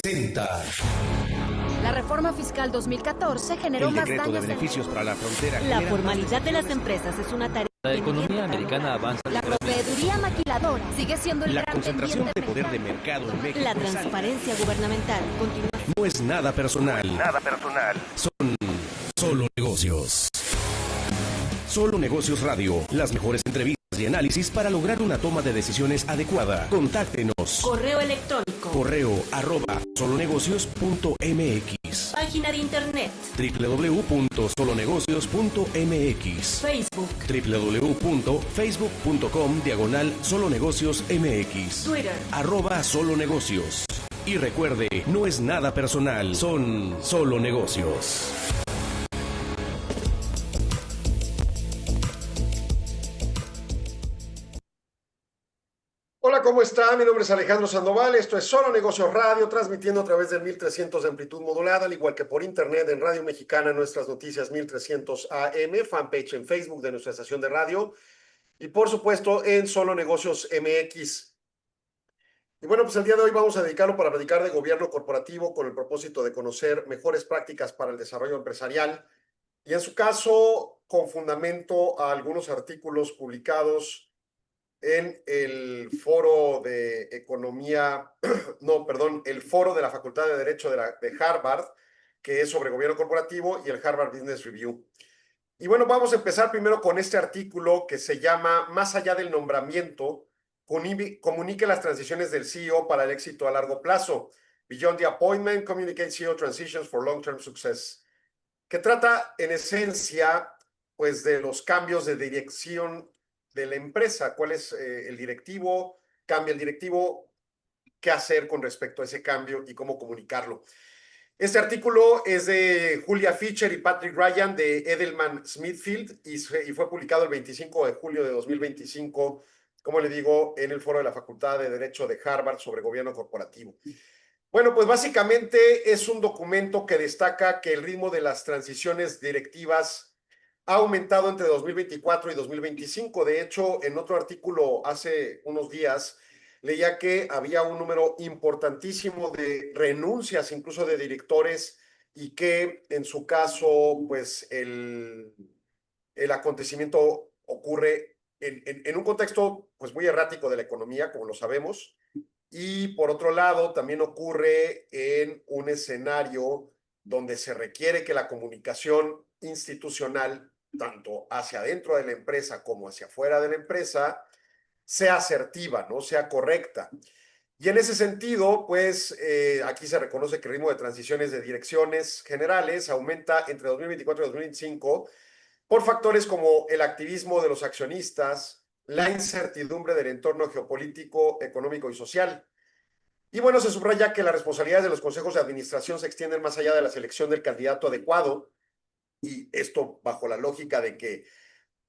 presenta. La reforma fiscal 2014 generó más El decreto de daños beneficios para la frontera. La formalidad de las empresas es una tarea. La economía americana avanza. La proveeduría maquiladora sigue siendo el La gran concentración de pendiente poder de mercado en México La es alta. transparencia gubernamental continúa. No es nada personal. Son solo negocios. Solo Negocios Radio. Las mejores entrevistas y análisis para lograr una toma de decisiones adecuada. Contáctenos. Correo electrónico. Correo@solonegocios.mx. Página de internet. www.solonegocios.mx. Facebook. www.facebook.com/solonegociosmx. Twitter. @solonegocios. Y recuerde, no es nada personal, son solo negocios. Hola, ¿cómo está? Mi nombre es Alejandro Sandoval, esto es Solo Negocios Radio, transmitiendo a través del 1300 de amplitud modulada, al igual que por internet en Radio Mexicana, nuestras noticias 1300 AM, fanpage en Facebook de nuestra estación de radio y por supuesto en Solo Negocios MX. Y bueno, pues el día de hoy vamos a dedicarlo para platicar de gobierno corporativo con el propósito de conocer mejores prácticas para el desarrollo empresarial y en su caso con fundamento a algunos artículos publicados en el foro de economía, el foro de la Facultad de Derecho de Harvard, que es sobre gobierno corporativo, y el Harvard Business Review. Y bueno, vamos a empezar primero con este artículo que se llama Más allá del nombramiento, comunique las transiciones del CEO para el éxito a largo plazo. Beyond the Appointment, Communicate CEO Transitions for Long-Term Success, que trata en esencia pues de los cambios de dirección de la empresa, cuál es el directivo, cambia el directivo, qué hacer con respecto a ese cambio y cómo comunicarlo. Este artículo es de Julia Fischer y Patrick Ryan de Edelman Smithfield y fue publicado el 25 de julio de 2025, como le digo, en el foro de la Facultad de Derecho de Harvard sobre gobierno corporativo. Bueno, pues básicamente es un documento que destaca que el ritmo de las transiciones directivas ha aumentado entre 2024 y 2025. De hecho, en otro artículo hace unos días leía que había un número importantísimo de renuncias, incluso de directores, y que en su caso, pues el acontecimiento ocurre en un contexto pues muy errático de la economía, como lo sabemos, y por otro lado también ocurre en un escenario donde se requiere que la comunicación institucional, tanto hacia adentro de la empresa como hacia afuera de la empresa, sea asertiva, ¿no? Sea correcta. Y en ese sentido, pues aquí se reconoce que el ritmo de transiciones de direcciones generales aumenta entre 2024 y 2025 por factores como el activismo de los accionistas, la incertidumbre del entorno geopolítico, económico y social. Y bueno, se subraya que las responsabilidades de los consejos de administración se extienden más allá de la selección del candidato adecuado, y esto bajo la lógica de que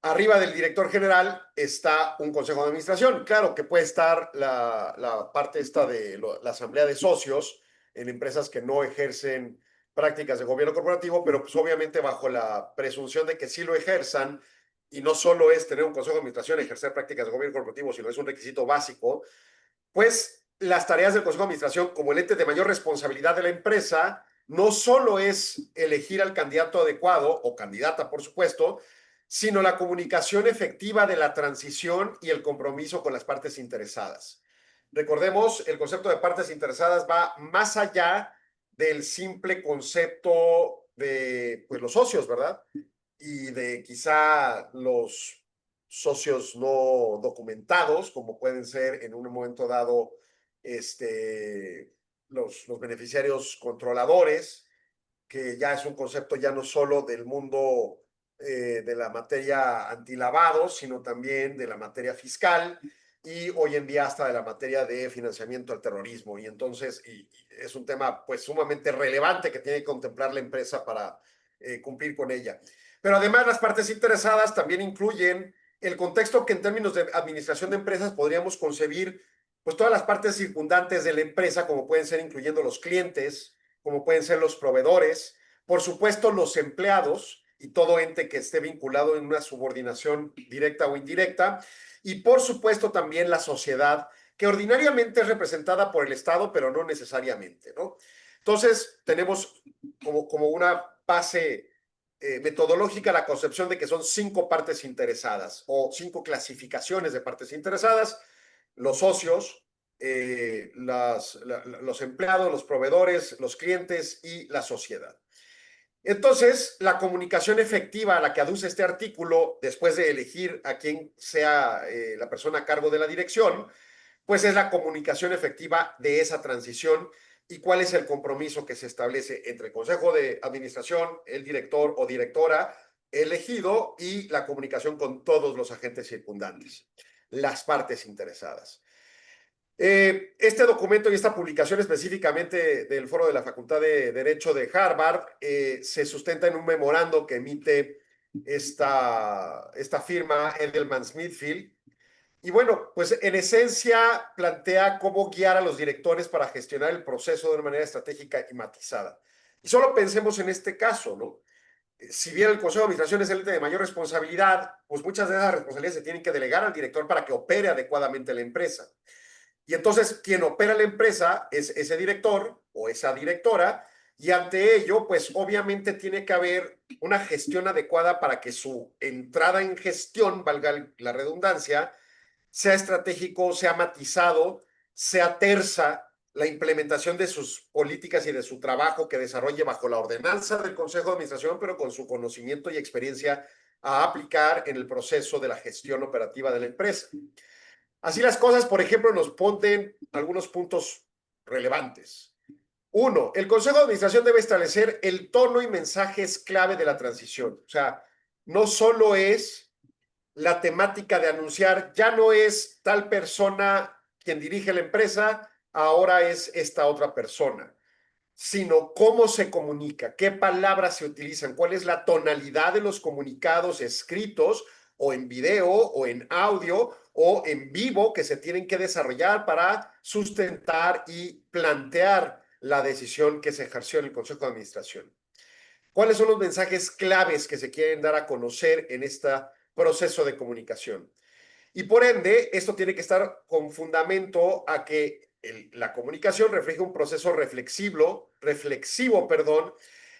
arriba del director general está un consejo de administración. Claro que puede estar la parte esta de la asamblea de socios en empresas que no ejercen prácticas de gobierno corporativo, pero pues obviamente bajo la presunción de que sí lo ejerzan, y no solo es tener un consejo de administración, ejercer prácticas de gobierno corporativo, sino es un requisito básico, pues las tareas del consejo de administración como el ente de mayor responsabilidad de la empresa no solo es elegir al candidato adecuado o candidata, por supuesto, sino la comunicación efectiva de la transición y el compromiso con las partes interesadas. Recordemos, el concepto de partes interesadas va más allá del simple concepto de pues, los socios, ¿verdad? Y de quizá los socios no documentados, como pueden ser en un momento dado los beneficiarios controladores, que ya es un concepto ya no solo del mundo de la materia antilavado, sino también de la materia fiscal y hoy en día hasta de la materia de financiamiento al terrorismo. Y entonces es un tema pues sumamente relevante que tiene que contemplar la empresa para cumplir con ella. Pero además las partes interesadas también incluyen el contexto que en términos de administración de empresas podríamos concebir pues todas las partes circundantes de la empresa, como pueden ser incluyendo los clientes, como pueden ser los proveedores, por supuesto los empleados y todo ente que esté vinculado en una subordinación directa o indirecta, y por supuesto también la sociedad que ordinariamente es representada por el Estado, pero no necesariamente, ¿no? Entonces, tenemos como una base metodológica la concepción de que son 5 partes interesadas o 5 clasificaciones de partes interesadas: los socios, los empleados, los proveedores, los clientes y la sociedad. Entonces, la comunicación efectiva a la que aduce este artículo, después de elegir a quien sea la persona a cargo de la dirección, pues es la comunicación efectiva de esa transición y cuál es el compromiso que se establece entre el Consejo de Administración, el director o directora elegido y la comunicación con todos los agentes circundantes, las partes interesadas. Este documento y esta publicación específicamente del Foro de la Facultad de Derecho de Harvard se sustenta en un memorando que emite esta firma Edelman-Smithfield. Y bueno, pues en esencia plantea cómo guiar a los directores para gestionar el proceso de una manera estratégica y matizada. Y solo pensemos en este caso, ¿no? Si bien el Consejo de Administración es el ente de mayor responsabilidad, pues muchas de esas responsabilidades se tienen que delegar al director para que opere adecuadamente la empresa. Y entonces quien opera la empresa es ese director o esa directora, y ante ello, pues obviamente tiene que haber una gestión adecuada para que su entrada en gestión, valga la redundancia, sea estratégico, sea matizado, sea tersa la implementación de sus políticas y de su trabajo que desarrolle bajo la ordenanza del Consejo de Administración, pero con su conocimiento y experiencia a aplicar en el proceso de la gestión operativa de la empresa. Así las cosas, por ejemplo, nos ponen algunos puntos relevantes. 1. El Consejo de Administración debe establecer el tono y mensajes clave de la transición. O sea, no solo es la temática de anunciar, ya no es tal persona quien dirige la empresa, ahora es esta otra persona, sino cómo se comunica, qué palabras se utilizan, cuál es la tonalidad de los comunicados escritos o en video o en audio o en vivo que se tienen que desarrollar para sustentar y plantear la decisión que se ejerció en el Consejo de Administración. ¿Cuáles son los mensajes claves que se quieren dar a conocer en este proceso de comunicación? Y por ende, esto tiene que estar con fundamento a que la comunicación refleje un proceso reflexivo,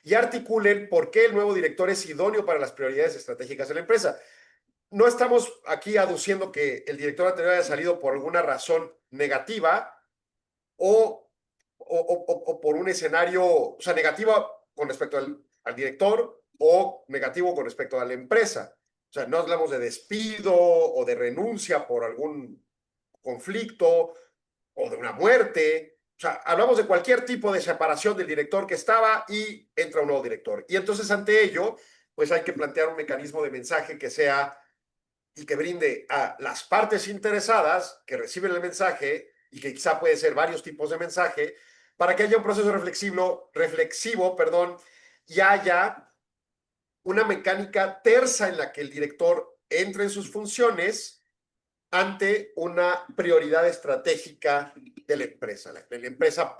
y articule por qué el nuevo director es idóneo para las prioridades estratégicas de la empresa. No estamos aquí aduciendo que el director anterior haya salido por alguna razón negativa o por un escenario, o sea, negativa con respecto al director o negativo con respecto a la empresa. O sea, no hablamos de despido o de renuncia por algún conflicto o de una muerte. O sea, hablamos de cualquier tipo de separación del director que estaba y entra un nuevo director. Y entonces ante ello, pues hay que plantear un mecanismo de mensaje que sea y que brinde a las partes interesadas que reciben el mensaje, y que quizá puede ser varios tipos de mensaje, para que haya un proceso reflexivo, y haya una mecánica tersa en la que el director entre en sus funciones ante una prioridad estratégica de la empresa. La empresa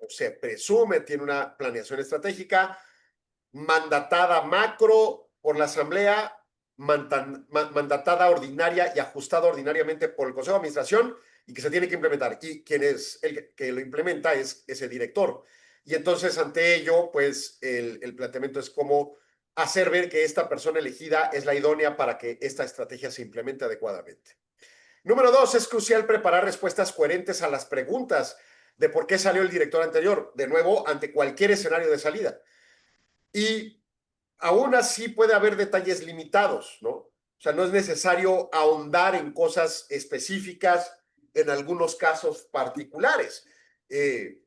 se presume, tiene una planeación estratégica mandatada macro por la asamblea, mandatada ordinaria y ajustada ordinariamente por el Consejo de Administración, y que se tiene que implementar. Y quien es el que lo implementa es ese director. Y entonces ante ello, pues el planteamiento es cómo hacer ver que esta persona elegida es la idónea para que esta estrategia se implemente adecuadamente. Número 2, es crucial preparar respuestas coherentes a las preguntas de por qué salió el director anterior, de nuevo, ante cualquier escenario de salida. Y aún así puede haber detalles limitados, ¿no? O sea, no es necesario ahondar en cosas específicas en algunos casos particulares. Se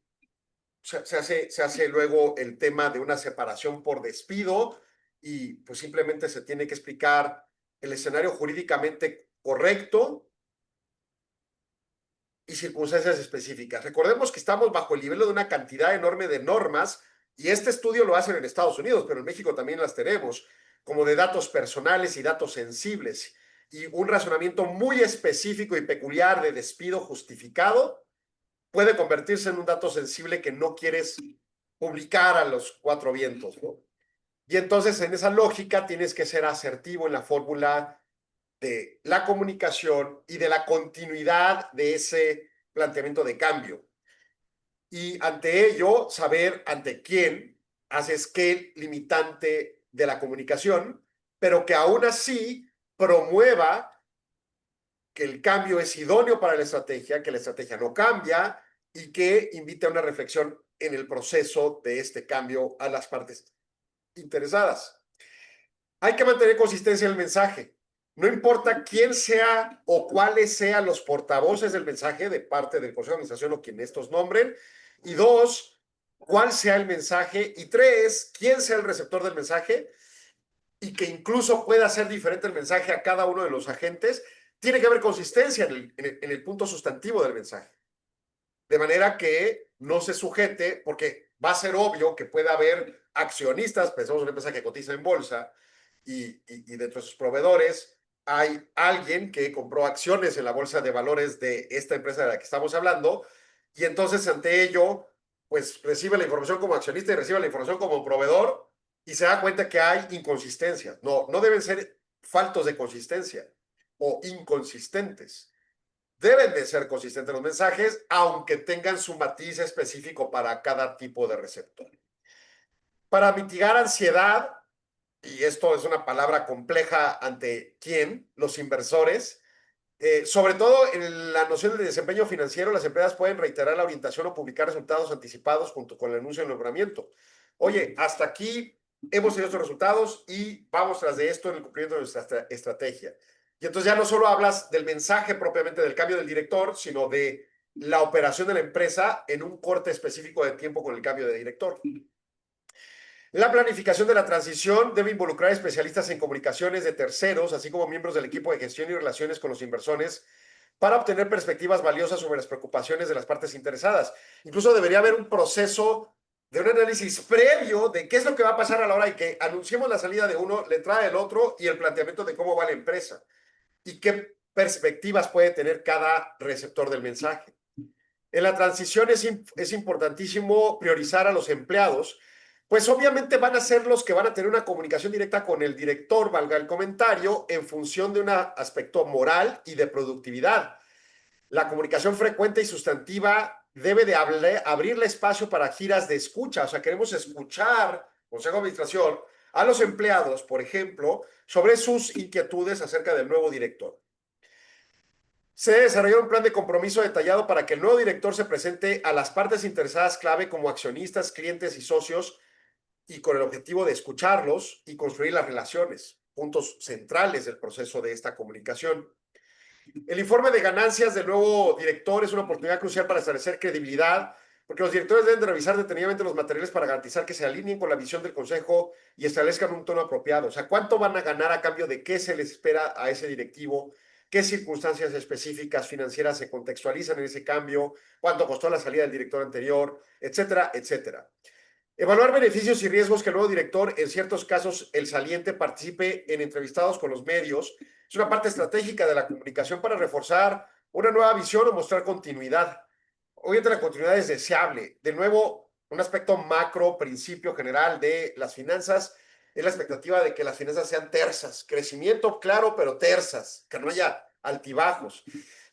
hace luego el tema de una separación por despido y pues simplemente se tiene que explicar el escenario jurídicamente correcto y circunstancias específicas. Recordemos que estamos bajo el nivel de una cantidad enorme de normas, y este estudio lo hacen en Estados Unidos, pero en México también las tenemos, como de datos personales y datos sensibles, y un razonamiento muy específico y peculiar de despido justificado puede convertirse en un dato sensible que no quieres publicar a los 4 vientos, ¿no? Y entonces en esa lógica tienes que ser asertivo en la fórmula de la comunicación y de la continuidad de ese planteamiento de cambio. Y ante ello, saber ante quién haces qué limitante de la comunicación, pero que aún así promueva que el cambio es idóneo para la estrategia, que la estrategia no cambia y que invite a una reflexión en el proceso de este cambio a las partes interesadas. Hay que mantener consistencia en el mensaje. No importa quién sea o cuáles sean los portavoces del mensaje de parte del Consejo de Administración o quien estos nombren. Y dos, cuál sea el mensaje. Y tres, quién sea el receptor del mensaje y que incluso pueda ser diferente el mensaje a cada uno de los agentes. Tiene que haber consistencia en el punto sustantivo del mensaje. De manera que no se sujete, porque va a ser obvio que pueda haber accionistas, pensamos en una empresa que cotiza en bolsa, y dentro de sus proveedores hay alguien que compró acciones en la bolsa de valores de esta empresa de la que estamos hablando, y entonces ante ello, pues recibe la información como accionista y recibe la información como proveedor, y se da cuenta que hay inconsistencias. No deben ser faltos de consistencia o inconsistentes. Deben de ser consistentes los mensajes, aunque tengan su matiz específico para cada tipo de receptor. Para mitigar ansiedad, y esto es una palabra compleja ante quién, los inversores, sobre todo en la noción de desempeño financiero, las empresas pueden reiterar la orientación o publicar resultados anticipados junto con el anuncio del nombramiento. Oye, hasta aquí hemos tenido estos resultados y vamos tras de esto en el cumplimiento de nuestra estrategia. Y entonces ya no solo hablas del mensaje propiamente del cambio del director, sino de la operación de la empresa en un corte específico de tiempo con el cambio de director. La planificación de la transición debe involucrar especialistas en comunicaciones de terceros, así como miembros del equipo de gestión y relaciones con los inversores, para obtener perspectivas valiosas sobre las preocupaciones de las partes interesadas. Incluso debería haber un proceso de un análisis previo de qué es lo que va a pasar a la hora de que anunciemos la salida de uno, la entrada del otro y el planteamiento de cómo va la empresa y qué perspectivas puede tener cada receptor del mensaje. En la transición es importantísimo priorizar a los empleados, pues obviamente van a ser los que van a tener una comunicación directa con el director, valga el comentario, en función de un aspecto moral y de productividad. La comunicación frecuente y sustantiva debe de abrirle espacio para giras de escucha. O sea, queremos escuchar, Consejo de Administración, a los empleados, por ejemplo, sobre sus inquietudes acerca del nuevo director. Se debe desarrollar un plan de compromiso detallado para que el nuevo director se presente a las partes interesadas clave como accionistas, clientes y socios, y con el objetivo de escucharlos y construir las relaciones, puntos centrales del proceso de esta comunicación. El informe de ganancias del nuevo director es una oportunidad crucial para establecer credibilidad, porque los directores deben de revisar detenidamente los materiales para garantizar que se alineen con la visión del consejo y establezcan un tono apropiado. O sea, ¿cuánto van a ganar a cambio de qué se les espera a ese directivo? ¿Qué circunstancias específicas financieras se contextualizan en ese cambio? ¿Cuánto costó la salida del director anterior? Etcétera, etcétera. Evaluar beneficios y riesgos que el nuevo director, en ciertos casos el saliente, participe en entrevistados con los medios. Es una parte estratégica de la comunicación para reforzar una nueva visión o mostrar continuidad. Obviamente la continuidad es deseable. De nuevo, un aspecto macro, principio general de las finanzas, es la expectativa de que las finanzas sean tersas. Crecimiento, claro, pero tersas, que no haya altibajos.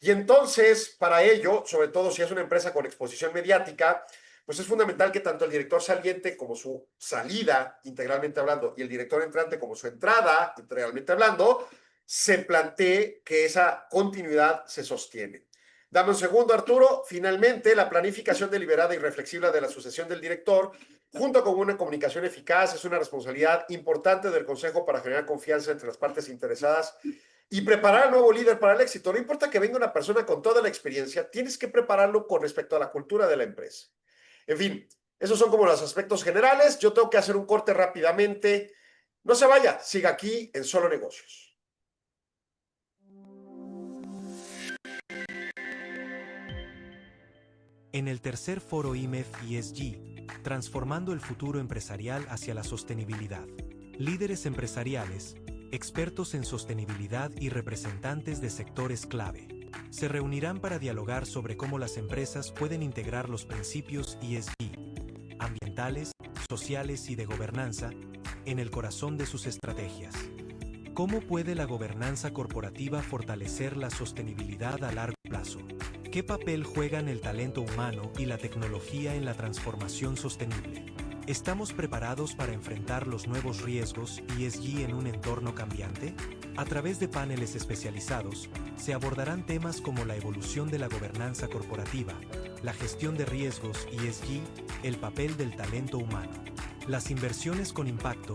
Y entonces, para ello, sobre todo si es una empresa con exposición mediática, pues es fundamental que tanto el director saliente como su salida, integralmente hablando, y el director entrante como su entrada, integralmente hablando, se plantee que esa continuidad se sostiene. Dame un segundo, Arturo. Finalmente, la planificación deliberada y reflexiva de la sucesión del director, junto con una comunicación eficaz, es una responsabilidad importante del Consejo para generar confianza entre las partes interesadas y preparar al nuevo líder para el éxito. No importa que venga una persona con toda la experiencia, tienes que prepararlo con respecto a la cultura de la empresa. En fin, esos son como los aspectos generales. Yo tengo que hacer un corte rápidamente. No se vaya, siga aquí en Solo Negocios. En el tercer foro IMEF ESG, Transformando el futuro empresarial hacia la sostenibilidad, líderes empresariales, expertos en sostenibilidad y representantes de sectores clave se reunirán para dialogar sobre cómo las empresas pueden integrar los principios ESG, ambientales, sociales y de gobernanza, en el corazón de sus estrategias. ¿Cómo puede la gobernanza corporativa fortalecer la sostenibilidad a largo plazo? ¿Qué papel juegan el talento humano y la tecnología en la transformación sostenible? ¿Estamos preparados para enfrentar los nuevos riesgos ESG en un entorno cambiante? A través de paneles especializados, se abordarán temas como la evolución de la gobernanza corporativa, la gestión de riesgos ESG, el papel del talento humano, las inversiones con impacto,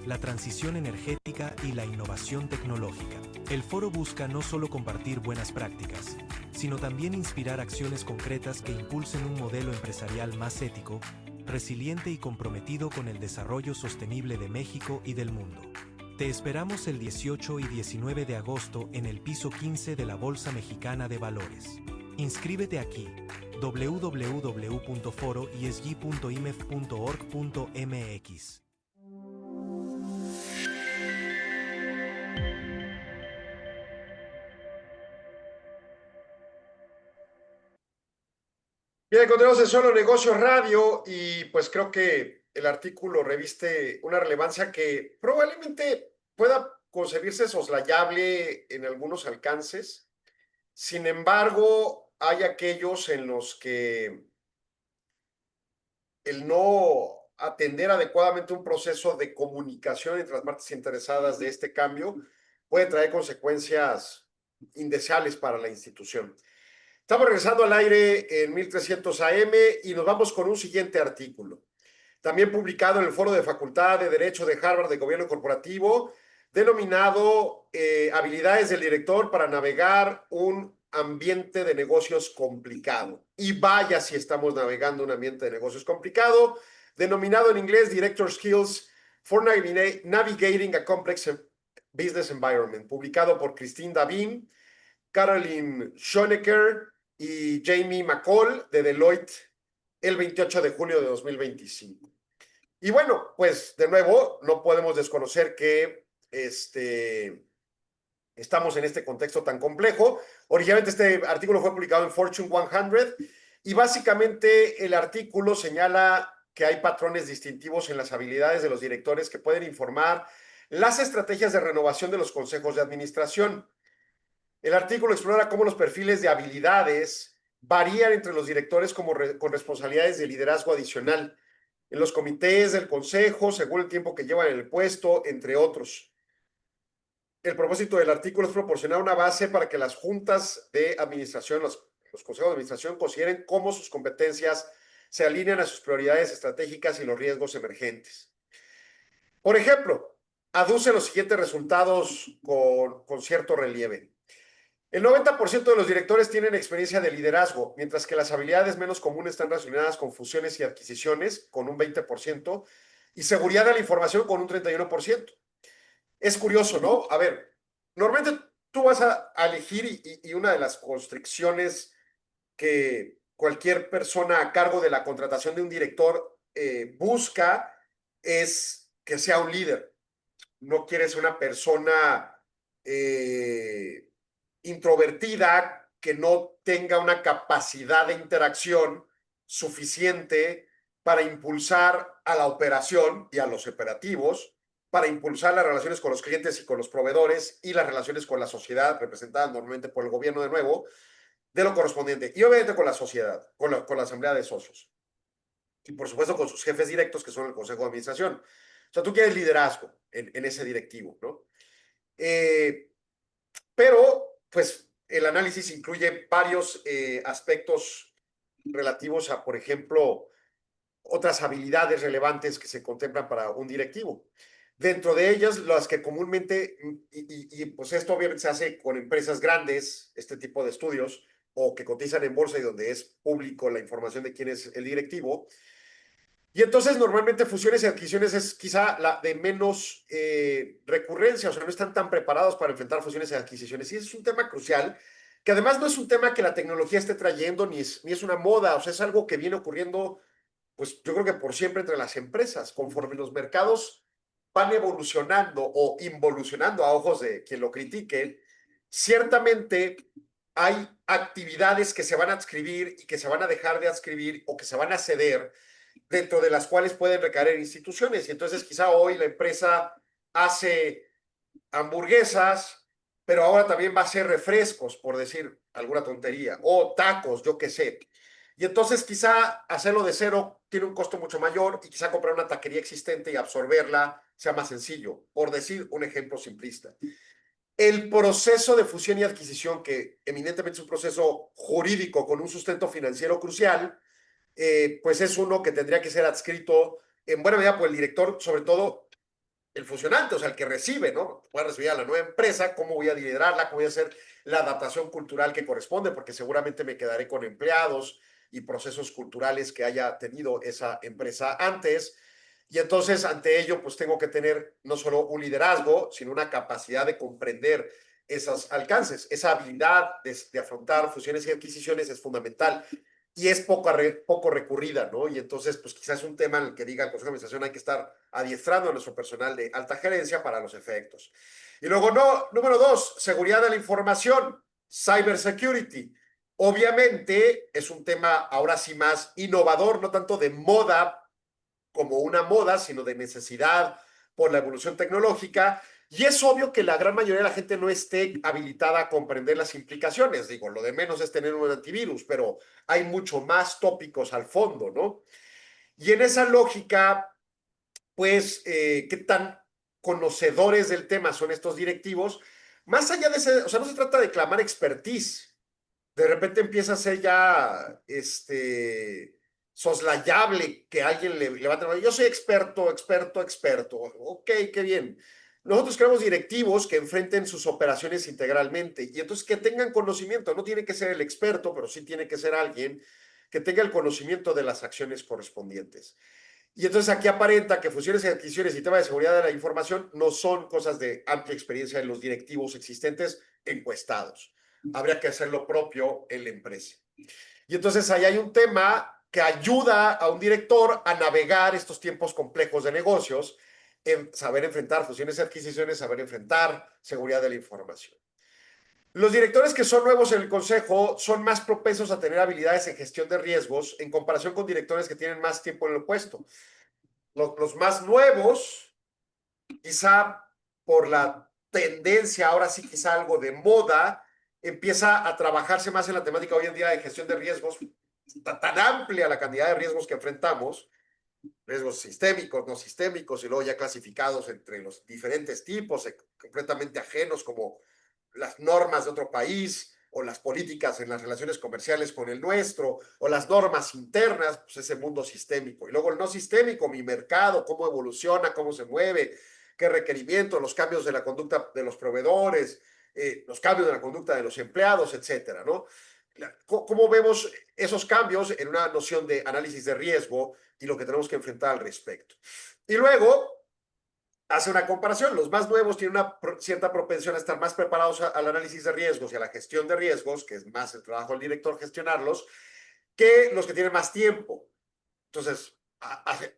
la transición energética y la innovación tecnológica. El foro busca no solo compartir buenas prácticas, sino también inspirar acciones concretas que impulsen un modelo empresarial más ético, resiliente y comprometido con el desarrollo sostenible de México y del mundo. Te esperamos el 18 y 19 de agosto en el piso 15 de la Bolsa Mexicana de Valores. Inscríbete aquí, www.foroesg.imef.org.mx. Bien, continuamos en Solo Negocios Radio y pues creo que el artículo reviste una relevancia que probablemente pueda concebirse soslayable en algunos alcances. Sin embargo, hay aquellos en los que el no atender adecuadamente un proceso de comunicación entre las partes interesadas de este cambio puede traer consecuencias indeseables para la institución. Estamos regresando al aire en 1300 AM y nos vamos con un siguiente artículo. También publicado en el Foro de Facultad de Derecho de Harvard de Gobierno Corporativo, denominado Habilidades del Director para Navegar un Ambiente de Negocios Complicado. Y vaya si estamos navegando un ambiente de negocios complicado, denominado en inglés Director Skills for Navigating a Complex Business Environment, publicado por Christine Davin, Caroline Schoenecker y Jamie McCall de Deloitte el 28 de julio de 2025. Y bueno, pues de nuevo, no podemos desconocer que estamos en este contexto tan complejo. Originalmente este artículo fue publicado en Fortune 100 y básicamente el artículo señala que hay patrones distintivos en las habilidades de los directores que pueden informar las estrategias de renovación de los consejos de administración. El artículo explora cómo los perfiles de habilidades varían entre los directores con responsabilidades de liderazgo adicional en los comités del consejo, según el tiempo que llevan en el puesto, entre otros. El propósito del artículo es proporcionar una base para que las juntas de administración, los consejos de administración, consideren cómo sus competencias se alinean a sus prioridades estratégicas y los riesgos emergentes. Por ejemplo, aduce los siguientes resultados con cierto relieve. El 90% de los directores tienen experiencia de liderazgo, mientras que las habilidades menos comunes están relacionadas con fusiones y adquisiciones, con un 20%, y seguridad de la información, con un 31%. Es curioso, ¿no? A ver, normalmente tú vas a elegir y una de las constricciones que cualquier persona a cargo de la contratación de un director busca es que sea un líder. No quieres una persona introvertida que no tenga una capacidad de interacción suficiente para impulsar a la operación y a los operativos, para impulsar las relaciones con los clientes y con los proveedores y las relaciones con la sociedad, representada normalmente por el gobierno de nuevo, de lo correspondiente. Y obviamente con la sociedad, con la asamblea de socios. Y por supuesto con sus jefes directos, que son el consejo de administración. O sea, tú quieres liderazgo en ese directivo, ¿no? Pero, pues, el análisis incluye varios aspectos relativos a, por ejemplo, otras habilidades relevantes que se contemplan para un directivo. Dentro de ellas, las que comúnmente, pues esto obviamente se hace con empresas grandes, este tipo de estudios, o que cotizan en bolsa y donde es público la información de quién es el directivo. Y entonces normalmente fusiones y adquisiciones es quizá la de menos recurrencia, o sea, no están tan preparados para enfrentar fusiones y adquisiciones. Y ese es un tema crucial, que además no es un tema que la tecnología esté trayendo, ni es una moda, o sea, es algo que viene ocurriendo, pues yo creo que por siempre entre las empresas, conforme los mercados van evolucionando o involucionando a ojos de quien lo critique, ciertamente hay actividades que se van a adscribir y que se van a dejar de adscribir o que se van a ceder, dentro de las cuales pueden recaer instituciones. Y entonces quizá hoy la empresa hace hamburguesas, pero ahora también va a ser refrescos, por decir alguna tontería, o tacos, yo qué sé. Y entonces quizá hacerlo de cero tiene un costo mucho mayor y quizá comprar una taquería existente y absorberla sea más sencillo, por decir un ejemplo simplista. El proceso de fusión y adquisición, que eminentemente es un proceso jurídico con un sustento financiero crucial, pues es uno que tendría que ser adscrito en buena medida por el director, sobre todo el fusionante, o sea, el que recibe, ¿no? Voy a recibir a la nueva empresa, cómo voy a liderarla, cómo voy a hacer la adaptación cultural que corresponde, porque seguramente me quedaré con empleados y procesos culturales que haya tenido esa empresa antes. Y entonces, ante ello, pues tengo que tener no solo un liderazgo, sino una capacidad de comprender esos alcances. Esa habilidad de afrontar fusiones y adquisiciones es fundamental y es poco recurrida, ¿no? Y entonces, pues quizás es un tema en el que diga el Consejo de Administración hay que estar adiestrando a nuestro personal de alta gerencia para los efectos. Y luego, no, número 2, seguridad de la información, cybersecurity. Obviamente es un tema ahora sí más innovador, no tanto de moda como una moda, sino de necesidad por la evolución tecnológica. Y es obvio que la gran mayoría de la gente no esté habilitada a comprender las implicaciones. Digo, lo de menos es tener un antivirus, pero hay mucho más tópicos al fondo, ¿no? Y en esa lógica, pues, ¿qué tan conocedores del tema son estos directivos? Más allá de ese, o sea, no se trata de clamar expertise. De repente empieza a ser ya, soslayable que alguien le levante la mano. Yo soy experto, experto, experto. Ok, qué bien. Nosotros queremos directivos que enfrenten sus operaciones integralmente y entonces que tengan conocimiento. No tiene que ser el experto, pero sí tiene que ser alguien que tenga el conocimiento de las acciones correspondientes. Y entonces aquí aparenta que fusiones y adquisiciones y tema de seguridad de la información no son cosas de amplia experiencia en los directivos existentes encuestados. Habría que hacer lo propio en la empresa. Y entonces ahí hay un tema que ayuda a un director a navegar estos tiempos complejos de negocios, en saber enfrentar fusiones y adquisiciones, saber enfrentar seguridad de la información. Los directores que son nuevos en el consejo son más propensos a tener habilidades en gestión de riesgos en comparación con directores que tienen más tiempo en el puesto. Los más nuevos, quizá por la tendencia, ahora sí quizá algo de moda, empieza a trabajarse más en la temática hoy en día de gestión de riesgos, tan amplia la cantidad de riesgos que enfrentamos, riesgos sistémicos, no sistémicos, y luego ya clasificados entre los diferentes tipos, completamente ajenos como las normas de otro país o las políticas en las relaciones comerciales con el nuestro o las normas internas, pues ese mundo sistémico. Y luego el no sistémico, mi mercado, cómo evoluciona, cómo se mueve, qué requerimientos, los cambios de la conducta de los proveedores, los cambios de la conducta de los empleados, etcétera, ¿no? ¿Cómo vemos esos cambios en una noción de análisis de riesgo y lo que tenemos que enfrentar al respecto? Y luego hace una comparación. Los más nuevos tienen una cierta propensión a estar más preparados al análisis de riesgos y a la gestión de riesgos, que es más el trabajo del director gestionarlos, que los que tienen más tiempo. Entonces, hace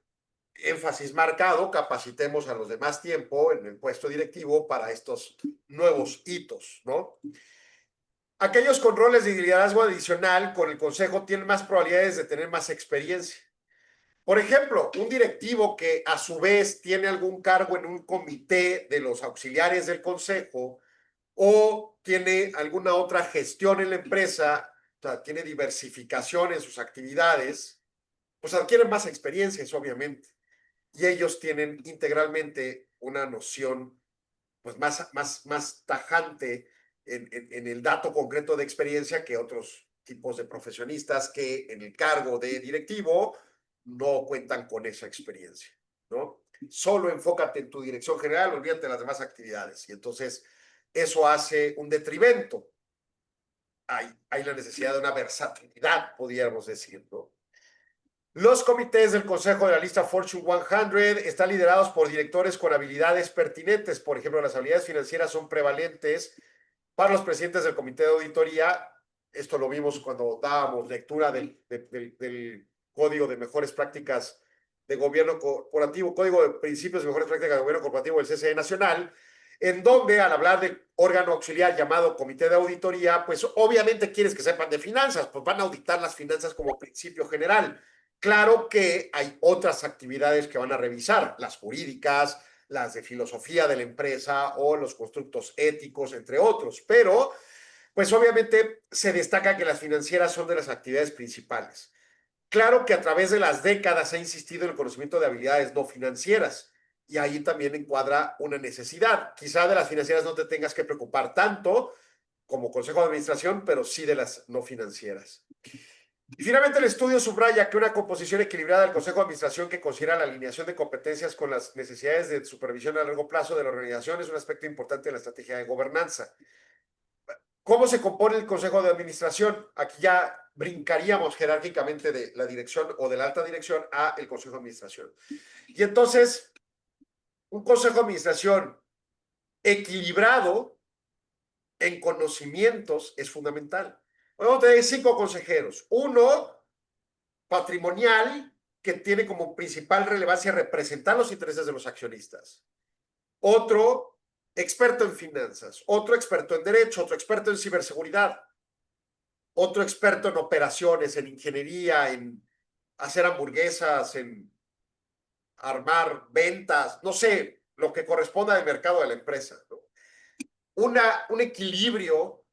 énfasis marcado, capacitemos a los de más tiempo en el puesto directivo para estos nuevos hitos, ¿no? Aquellos con roles de liderazgo adicional con el consejo tienen más probabilidades de tener más experiencia. Por ejemplo, un directivo que a su vez tiene algún cargo en un comité de los auxiliares del consejo o tiene alguna otra gestión en la empresa, o sea, tiene diversificación en sus actividades, pues adquieren más experiencias, obviamente. Y ellos tienen integralmente una noción pues más tajante en el dato concreto de experiencia que otros tipos de profesionistas que en el cargo de directivo no cuentan con esa experiencia, ¿no? Solo enfócate en tu dirección general, olvídate de las demás actividades. Y entonces eso hace un detrimento. Hay la necesidad de una versatilidad, podríamos decir, ¿no? Los comités del Consejo de la lista Fortune 100 están liderados por directores con habilidades pertinentes. Por ejemplo, las habilidades financieras son prevalentes para los presidentes del comité de auditoría. Esto lo vimos cuando dábamos lectura del Código de Mejores Prácticas de Gobierno Corporativo, Código de Principios de Mejores Prácticas de Gobierno Corporativo del CCE Nacional, en donde al hablar de órgano auxiliar llamado Comité de Auditoría, pues obviamente quieres que sepan de finanzas, pues van a auditar las finanzas como principio general. Claro que hay otras actividades que van a revisar, las jurídicas, las de filosofía de la empresa o los constructos éticos, entre otros. Pero, pues obviamente se destaca que las financieras son de las actividades principales. Claro que a través de las décadas se ha insistido en el conocimiento de habilidades no financieras y ahí también encuadra una necesidad. Quizá de las financieras no te tengas que preocupar tanto como consejo de administración, pero sí de las no financieras. Y finalmente el estudio subraya que una composición equilibrada del Consejo de Administración que considera la alineación de competencias con las necesidades de supervisión a largo plazo de la organización es un aspecto importante de la estrategia de gobernanza. ¿Cómo se compone el Consejo de Administración? Aquí ya brincaríamos jerárquicamente de la dirección o de la alta dirección a el Consejo de Administración. Y entonces, un Consejo de Administración equilibrado en conocimientos es fundamental. Vamos a tener 5 consejeros. Uno, patrimonial, que tiene como principal relevancia representar los intereses de los accionistas. Otro, experto en finanzas. Otro, experto en derecho. Otro, experto en ciberseguridad. Otro, experto en operaciones, en ingeniería, en hacer hamburguesas, en armar ventas, no sé, lo que corresponda al mercado de la empresa, ¿no? Un equilibrio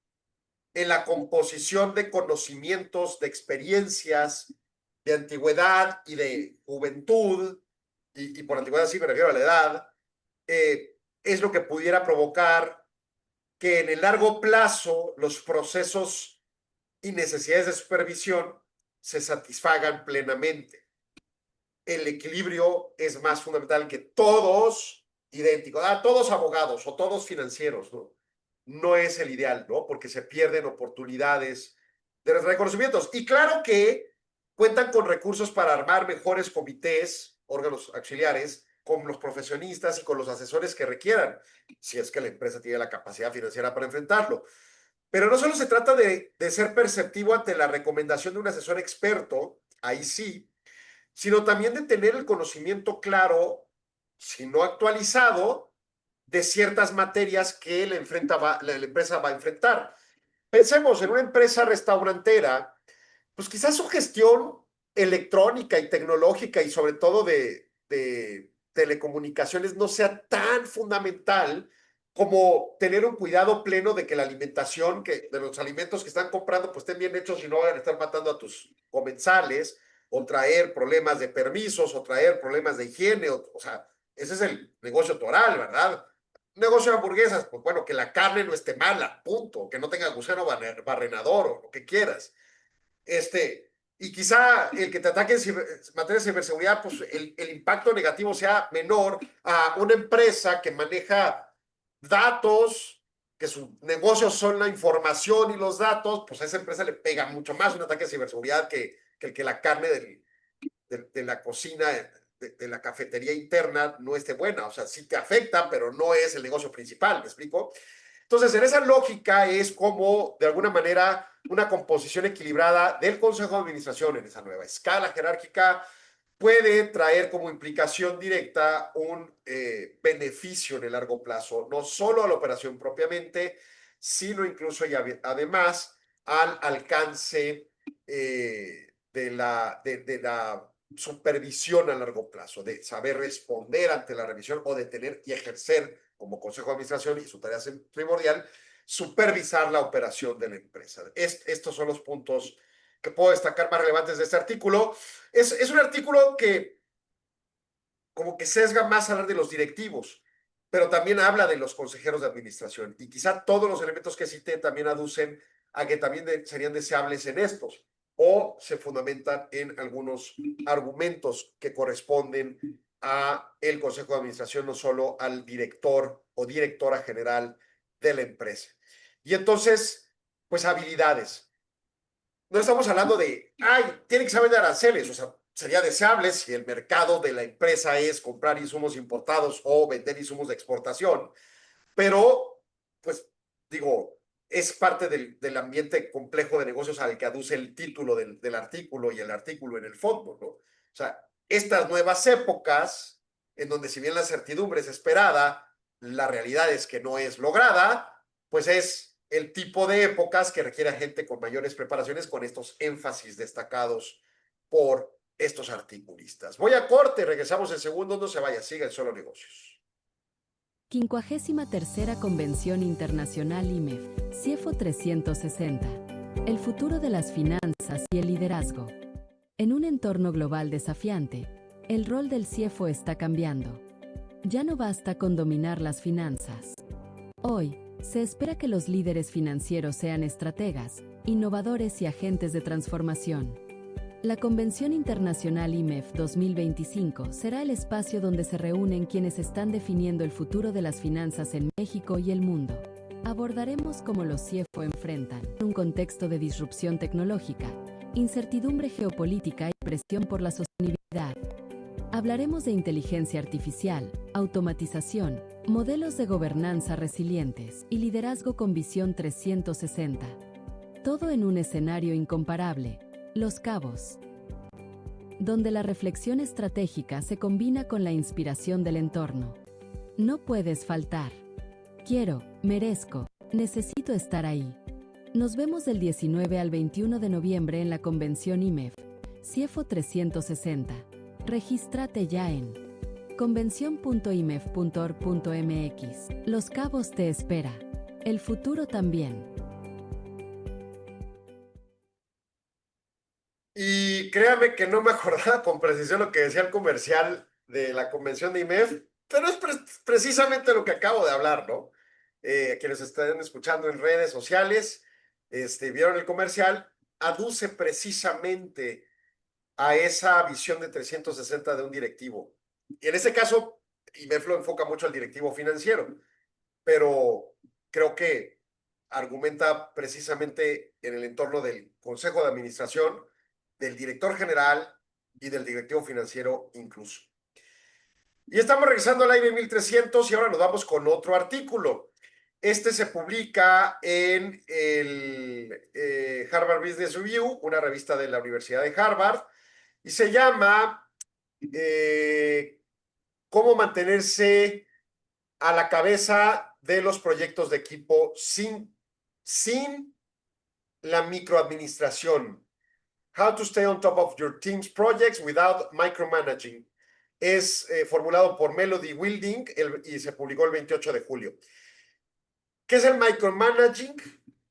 en la composición de conocimientos, de experiencias, de antigüedad y de juventud, y por antigüedad sí me refiero a la edad, es lo que pudiera provocar que en el largo plazo los procesos y necesidades de supervisión se satisfagan plenamente. El equilibrio es más fundamental que todos idénticos, todos abogados o todos financieros, ¿no? No es el ideal, ¿no? Porque se pierden oportunidades de reconocimientos. Y claro que cuentan con recursos para armar mejores comités, órganos auxiliares, con los profesionistas y con los asesores que requieran, si es que la empresa tiene la capacidad financiera para enfrentarlo. Pero no solo se trata de ser perceptivo ante la recomendación de un asesor experto, ahí sí, sino también de tener el conocimiento claro, si no actualizado, de ciertas materias que la empresa va a enfrentar. Pensemos en una empresa restaurantera, pues quizás su gestión electrónica y tecnológica y sobre todo de telecomunicaciones no sea tan fundamental como tener un cuidado pleno de que la alimentación, de los alimentos que están comprando, pues estén bien hechos y no vayan a estar matando a tus comensales, o traer problemas de permisos, o traer problemas de higiene, o sea, ese es el negocio toral, ¿verdad? Negocio de hamburguesas, pues bueno, que la carne no esté mala, punto, que no tenga gusano barrenador o lo que quieras. Y quizá el que te ataque en materia de ciberseguridad, pues el impacto negativo sea menor a una empresa que maneja datos, que su negocio son la información y los datos, pues a esa empresa le pega mucho más un ataque de ciberseguridad que la carne de la cocina, de la cafetería interna no esté buena. O sea, sí te afecta, pero no es el negocio principal, ¿me explico? Entonces, en esa lógica es como, de alguna manera, una composición equilibrada del Consejo de Administración en esa nueva escala jerárquica puede traer como implicación directa un beneficio en el largo plazo, no solo a la operación propiamente, sino incluso y además al alcance de la supervisión a largo plazo, de saber responder ante la revisión o de tener y ejercer como Consejo de Administración, y su tarea primordial, supervisar la operación de la empresa. Estos son los puntos que puedo destacar más relevantes de este artículo. Es un artículo que como que sesga más a hablar de los directivos, pero también habla de los consejeros de administración, y quizá todos los elementos que cité también aducen a que también serían deseables en estos, o se fundamentan en algunos argumentos que corresponden a el Consejo de Administración, no solo al director o directora general de la empresa. Y entonces, pues habilidades. No estamos hablando de, tiene que saber de aranceles, o sea, sería deseable si el mercado de la empresa es comprar insumos importados o vender insumos de exportación, pero, pues, digo, es parte del ambiente complejo de negocios al que aduce el título del artículo y el artículo en el fondo, ¿no? O sea, estas nuevas épocas, en donde si bien la certidumbre es esperada, la realidad es que no es lograda, pues es el tipo de épocas que requiere gente con mayores preparaciones, con estos énfasis destacados por estos articulistas. Voy a corte, regresamos en segundo, no se vaya, siga en Solo Negocios. 53ª Convención Internacional IMEF, CIEFO 360. El futuro de las finanzas y el liderazgo. En un entorno global desafiante, el rol del CIEFO está cambiando. Ya no basta con dominar las finanzas. Hoy, se espera que los líderes financieros sean estrategas, innovadores y agentes de transformación. La Convención Internacional IMEF 2025 será el espacio donde se reúnen quienes están definiendo el futuro de las finanzas en México y el mundo. Abordaremos cómo los CIEFO enfrentan un contexto de disrupción tecnológica, incertidumbre geopolítica y presión por la sostenibilidad. Hablaremos de inteligencia artificial, automatización, modelos de gobernanza resilientes y liderazgo con visión 360. Todo en un escenario incomparable. Los Cabos, donde la reflexión estratégica se combina con la inspiración del entorno. No puedes faltar. Quiero, merezco, necesito estar ahí. Nos vemos del 19 al 21 de noviembre en la Convención IMEF, CIEFO 360. Regístrate ya en convención.imef.org.mx. Los Cabos te espera. El futuro también. Y créame que no me acordaba con precisión lo que decía el comercial de la convención de IMEF, pero es precisamente lo que acabo de hablar, ¿no? Quienes están escuchando en redes sociales, vieron el comercial, aduce precisamente a esa visión de 360 de un directivo. Y en ese caso, IMEF lo enfoca mucho al directivo financiero, pero creo que argumenta precisamente en el entorno del Consejo de Administración, del director general y del directivo financiero incluso. Y estamos regresando al aire 1300 y ahora nos vamos con otro artículo. Este se publica en el Harvard Business Review, una revista de la Universidad de Harvard, y se llama ¿Cómo mantenerse a la cabeza de los proyectos de equipo sin la microadministración? How to stay on top of your team's projects without micromanaging. Es formulado por Melody Wilding y se publicó el 28 de julio. ¿Qué es el micromanaging?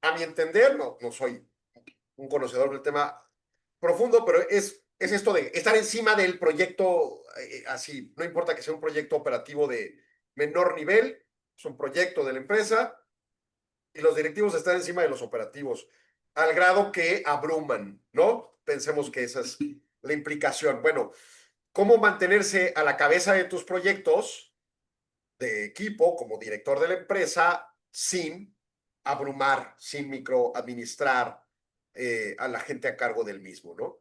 A mi entender, no soy un conocedor del tema profundo, pero es esto de estar encima del proyecto así. No importa que sea un proyecto operativo de menor nivel, es un proyecto de la empresa y los directivos están encima de los operativos al grado que abruman, ¿no? Pensemos que esa es la implicación. Bueno, ¿cómo mantenerse a la cabeza de tus proyectos de equipo como director de la empresa sin abrumar, sin microadministrar a la gente a cargo del mismo, ¿no?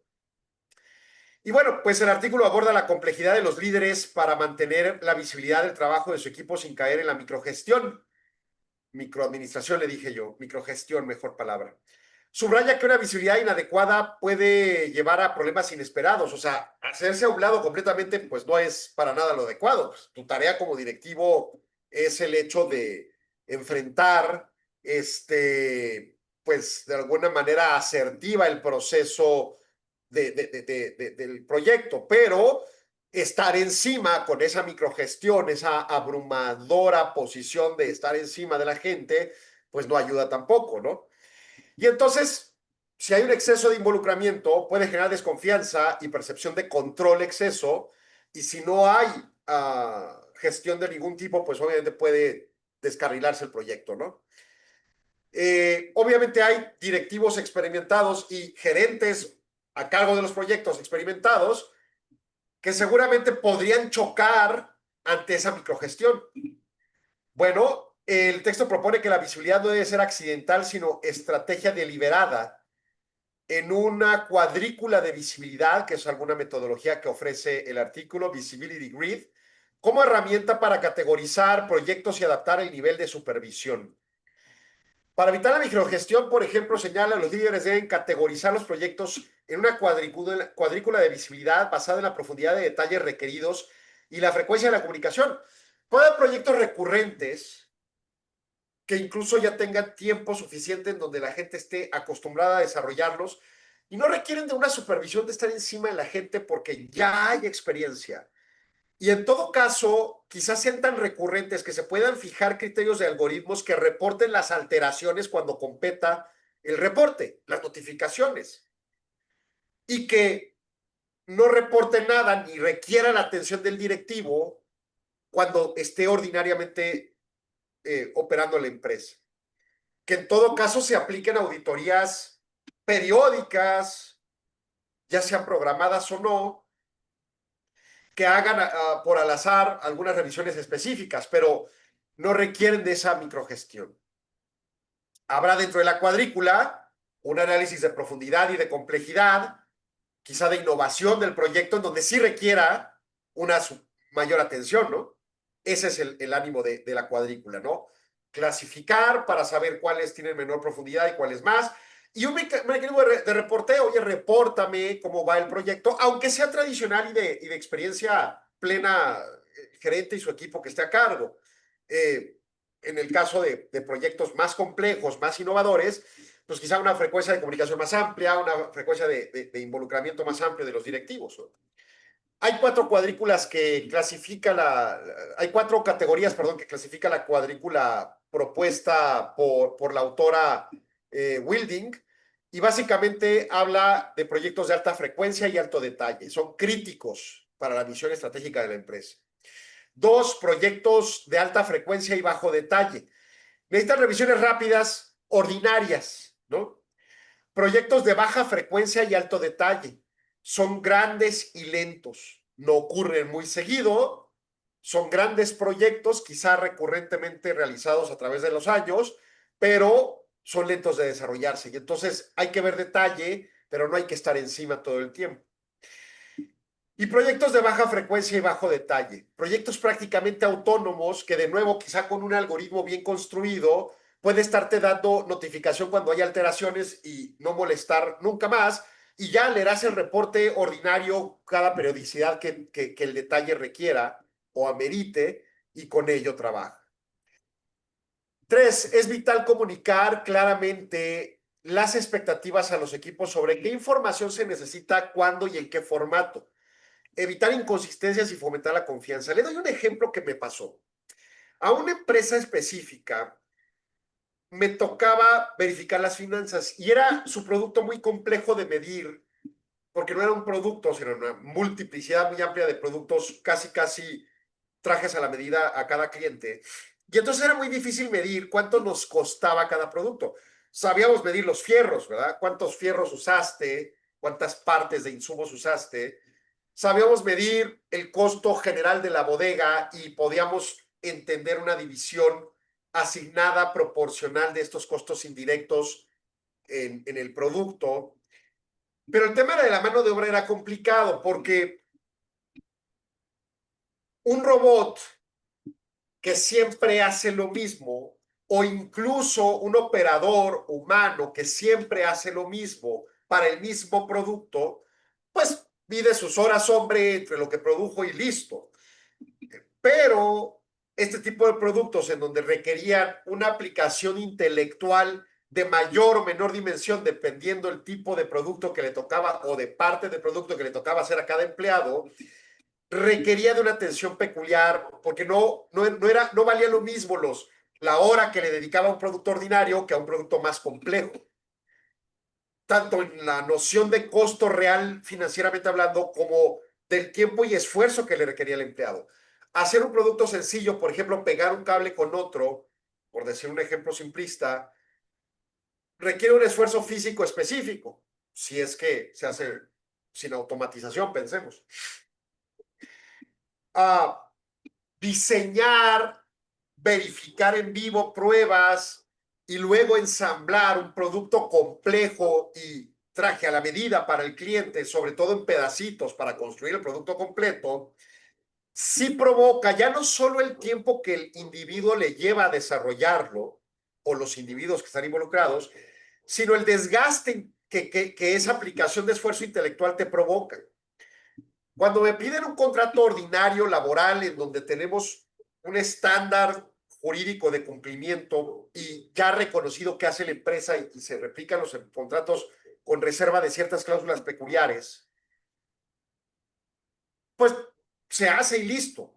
Y bueno, pues el artículo aborda la complejidad de los líderes para mantener la visibilidad del trabajo de su equipo sin caer en la microgestión. Microadministración le dije yo, microgestión, mejor palabra. Subraya que una visibilidad inadecuada puede llevar a problemas inesperados. O sea, hacerse a un lado completamente, pues no es para nada lo adecuado. Pues, tu tarea como directivo es el hecho de enfrentar, pues de alguna manera asertiva el proceso del proyecto, pero estar encima con esa microgestión, esa abrumadora posición de estar encima de la gente, pues no ayuda tampoco, ¿no? Y entonces, si hay un exceso de involucramiento, puede generar desconfianza y percepción de control exceso, y si no hay gestión de ningún tipo, pues obviamente puede descarrilarse el proyecto, ¿no? Obviamente hay directivos experimentados y gerentes a cargo de los proyectos experimentados que seguramente podrían chocar ante esa microgestión. Bueno, el texto propone que la visibilidad no debe ser accidental, sino estrategia deliberada en una cuadrícula de visibilidad, que es alguna metodología que ofrece el artículo Visibility Grid, como herramienta para categorizar proyectos y adaptar el nivel de supervisión. Para evitar la microgestión, por ejemplo, señala, los líderes deben categorizar los proyectos en una cuadrícula de visibilidad basada en la profundidad de detalles requeridos y la frecuencia de la comunicación. Puede haber proyectos recurrentes que incluso ya tengan tiempo suficiente en donde la gente esté acostumbrada a desarrollarlos y no requieren de una supervisión de estar encima de la gente porque ya hay experiencia. Y en todo caso, quizás sean tan recurrentes que se puedan fijar criterios de algoritmos que reporten las alteraciones cuando competa el reporte, las notificaciones, y que no reporte nada ni requiera la atención del directivo cuando esté ordinariamente operando la empresa. Que en todo caso se apliquen auditorías periódicas, ya sean programadas o no, que hagan por al azar algunas revisiones específicas, pero no requieren de esa microgestión. Habrá dentro de la cuadrícula un análisis de profundidad y de complejidad, quizá de innovación del proyecto, en donde sí requiera una mayor atención, ¿no? Ese es el ánimo de la cuadrícula, ¿no? Clasificar para saber cuáles tienen menor profundidad y cuáles más. Y un mecanismo de reporteo, oye, repórtame cómo va el proyecto, aunque sea tradicional y de experiencia plena, gerente y su equipo que esté a cargo. En el caso de proyectos más complejos, más innovadores, pues quizá una frecuencia de comunicación más amplia, una frecuencia de involucramiento más amplio de los directivos, ¿no? Hay cuatro cuadrículas que clasifica hay cuatro categorías, perdón, que clasifica la cuadrícula propuesta por la autora Wilding, y básicamente habla de proyectos de alta frecuencia y alto detalle. Son críticos para la visión estratégica de la empresa. 2, proyectos de alta frecuencia y bajo detalle. Necesitan revisiones rápidas, ordinarias, ¿no? Proyectos de baja frecuencia y alto detalle. Son grandes y lentos. No ocurren muy seguido. Son grandes proyectos, quizá recurrentemente realizados a través de los años, pero son lentos de desarrollarse. Y entonces hay que ver detalle, pero no hay que estar encima todo el tiempo. Y proyectos de baja frecuencia y bajo detalle. Proyectos prácticamente autónomos que, de nuevo, quizá con un algoritmo bien construido, puede estarte dando notificación cuando hay alteraciones y no molestar nunca más. Y ya leerás el reporte ordinario cada periodicidad que el detalle requiera o amerite, y con ello trabaja. 3, es vital comunicar claramente las expectativas a los equipos sobre qué información se necesita, cuándo y en qué formato. Evitar inconsistencias y fomentar la confianza. Le doy un ejemplo que me pasó. A una empresa específica me tocaba verificar las finanzas y era su producto muy complejo de medir, porque no era un producto, sino una multiplicidad muy amplia de productos, casi trajes a la medida a cada cliente. Y entonces era muy difícil medir cuánto nos costaba cada producto. Sabíamos medir los fierros, ¿verdad? ¿Cuántos fierros usaste? ¿Cuántas partes de insumos usaste? Sabíamos medir el costo general de la bodega y podíamos entender una división asignada proporcional de estos costos indirectos en el producto. Pero el tema de la mano de obra era complicado porque un robot que siempre hace lo mismo, o incluso un operador humano que siempre hace lo mismo para el mismo producto, pues mide sus horas hombre entre lo que produjo y listo. Pero este tipo de productos en donde requerían una aplicación intelectual de mayor o menor dimensión, dependiendo el tipo de producto que le tocaba o de parte del producto que le tocaba hacer a cada empleado, requería de una atención peculiar, porque no valía lo mismo la hora que le dedicaba a un producto ordinario que a un producto más complejo. Tanto en la noción de costo real financieramente hablando, como del tiempo y esfuerzo que le requería el empleado. Hacer un producto sencillo, por ejemplo, pegar un cable con otro, por decir un ejemplo simplista, requiere un esfuerzo físico específico, si es que se hace sin automatización, pensemos. Diseñar, verificar en vivo pruebas y luego ensamblar un producto complejo y traje a la medida para el cliente, sobre todo en pedacitos para construir el producto completo, sí provoca ya no solo el tiempo que el individuo le lleva a desarrollarlo, o los individuos que están involucrados, sino el desgaste que esa aplicación de esfuerzo intelectual te provoca. Cuando me piden un contrato ordinario laboral en donde tenemos un estándar jurídico de cumplimiento y ya reconocido que hace la empresa y se replican los contratos con reserva de ciertas cláusulas peculiares, pues se hace y listo.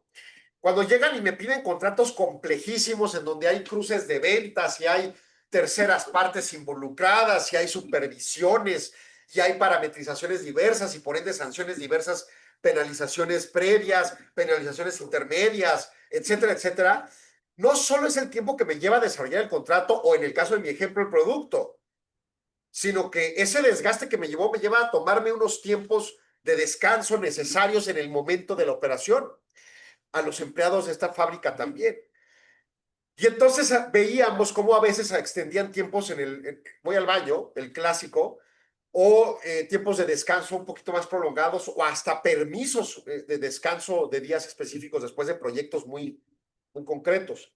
Cuando llegan y me piden contratos complejísimos en donde hay cruces de ventas y hay terceras partes involucradas y hay supervisiones y hay parametrizaciones diversas y por ende sanciones diversas, penalizaciones previas, penalizaciones intermedias, etcétera, etcétera, no solo es el tiempo que me lleva a desarrollar el contrato o en el caso de mi ejemplo el producto, sino que ese desgaste que me lleva a tomarme unos tiempos de descanso necesarios en el momento de la operación. A los empleados de esta fábrica también. Y entonces veíamos cómo a veces extendían tiempos voy al baño, el clásico, o tiempos de descanso un poquito más prolongados, o hasta permisos de descanso de días específicos después de proyectos muy, muy concretos.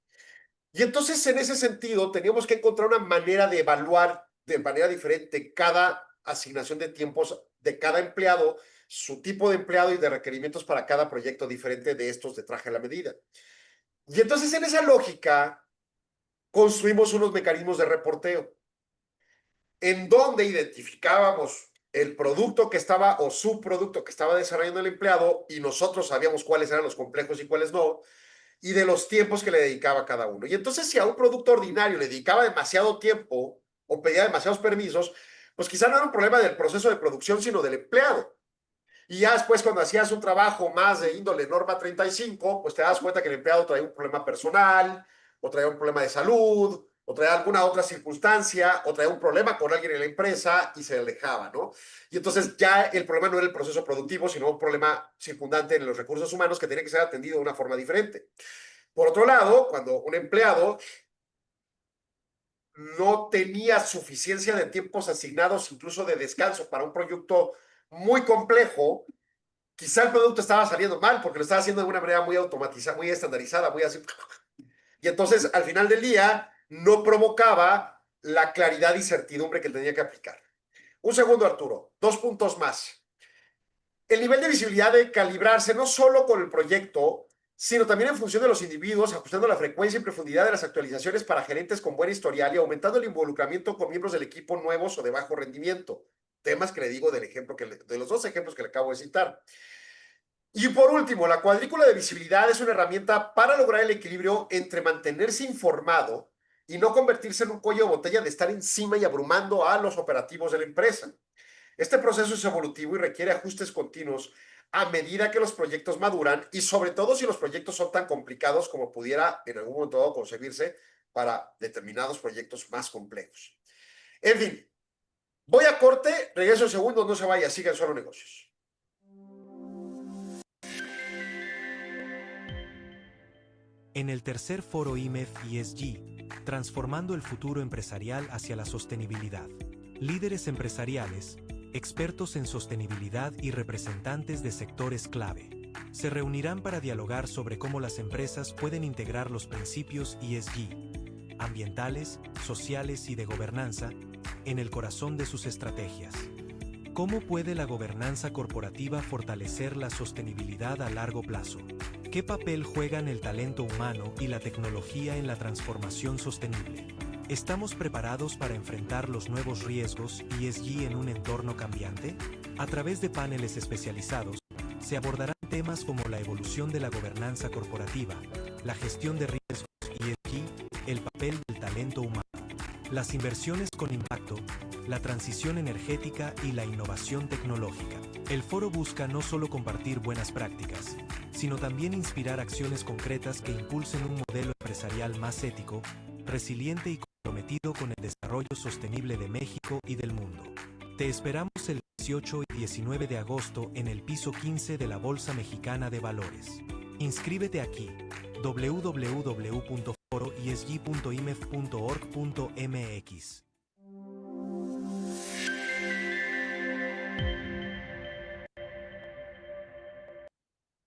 Y entonces en ese sentido teníamos que encontrar una manera de evaluar de manera diferente cada asignación de tiempos de cada empleado, su tipo de empleado y de requerimientos para cada proyecto diferente de estos de traje a la medida. Y entonces en esa lógica construimos unos mecanismos de reporteo en donde identificábamos el producto que estaba o subproducto que estaba desarrollando el empleado y nosotros sabíamos cuáles eran los complejos y cuáles no, y de los tiempos que le dedicaba cada uno. Y entonces si a un producto ordinario le dedicaba demasiado tiempo o pedía demasiados permisos, pues quizá no era un problema del proceso de producción, sino del empleado. Y ya después cuando hacías un trabajo más de índole norma 35, pues te das cuenta que el empleado traía un problema personal, o traía un problema de salud, o traía alguna otra circunstancia, o traía un problema con alguien en la empresa y se alejaba, ¿no? Y entonces ya el problema no era el proceso productivo, sino un problema circundante en los recursos humanos que tenía que ser atendido de una forma diferente. Por otro lado, cuando un empleado no tenía suficiencia de tiempos asignados, incluso de descanso, para un proyecto muy complejo, quizá el producto estaba saliendo mal porque lo estaba haciendo de una manera muy automatizada, muy estandarizada, muy así. Y entonces, al final del día, no provocaba la claridad y certidumbre que tenía que aplicar. Un segundo, Arturo. 2 puntos más. El nivel de visibilidad debe calibrarse no solo con el proyecto, sino también en función de los individuos, ajustando la frecuencia y profundidad de las actualizaciones para gerentes con buen historial y aumentando el involucramiento con miembros del equipo nuevos o de bajo rendimiento. Temas que le digo del ejemplo de los 2 ejemplos que le acabo de citar. Y por último, la cuadrícula de visibilidad es una herramienta para lograr el equilibrio entre mantenerse informado y no convertirse en un cuello de botella de estar encima y abrumando a los operativos de la empresa. Este proceso es evolutivo y requiere ajustes continuos a medida que los proyectos maduran y sobre todo si los proyectos son tan complicados como pudiera en algún momento dado concebirse para determinados proyectos más complejos. En fin, voy a corte, regreso en segundos, no se vaya, sigan Solo Negocios. En el tercer foro IMEF ESG, Transformando el futuro empresarial hacia la sostenibilidad. Líderes empresariales, expertos en sostenibilidad y representantes de sectores clave se reunirán para dialogar sobre cómo las empresas pueden integrar los principios ESG, ambientales, sociales y de gobernanza, en el corazón de sus estrategias. ¿Cómo puede la gobernanza corporativa fortalecer la sostenibilidad a largo plazo? ¿Qué papel juegan el talento humano y la tecnología en la transformación sostenible? ¿Estamos preparados para enfrentar los nuevos riesgos ESG en un entorno cambiante? A través de paneles especializados, se abordarán temas como la evolución de la gobernanza corporativa, la gestión de riesgos ESG, el papel del talento humano, las inversiones con impacto, la transición energética y la innovación tecnológica. El foro busca no solo compartir buenas prácticas, sino también inspirar acciones concretas que impulsen un modelo empresarial más ético, resiliente y comprometido con el desarrollo sostenible de México y del mundo. Te esperamos el 18 y 19 de agosto en el piso 15 de la Bolsa Mexicana de Valores. Inscríbete aquí, www.foroesg.imef.org.mx.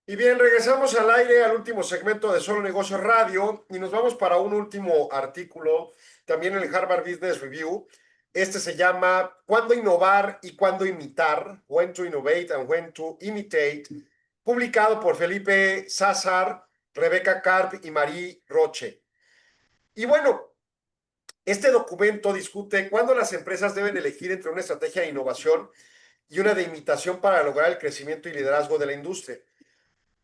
Y bien, regresamos al aire al último segmento de Solo Negocios Radio y nos vamos para un último artículo, también en el Harvard Business Review. Este se llama ¿Cuándo innovar y cuándo imitar? When to innovate and when to imitate, publicado por Felipe Sazar, Rebeca Karp y Marie Roche. Y bueno, este documento discute cuándo las empresas deben elegir entre una estrategia de innovación y una de imitación para lograr el crecimiento y liderazgo de la industria.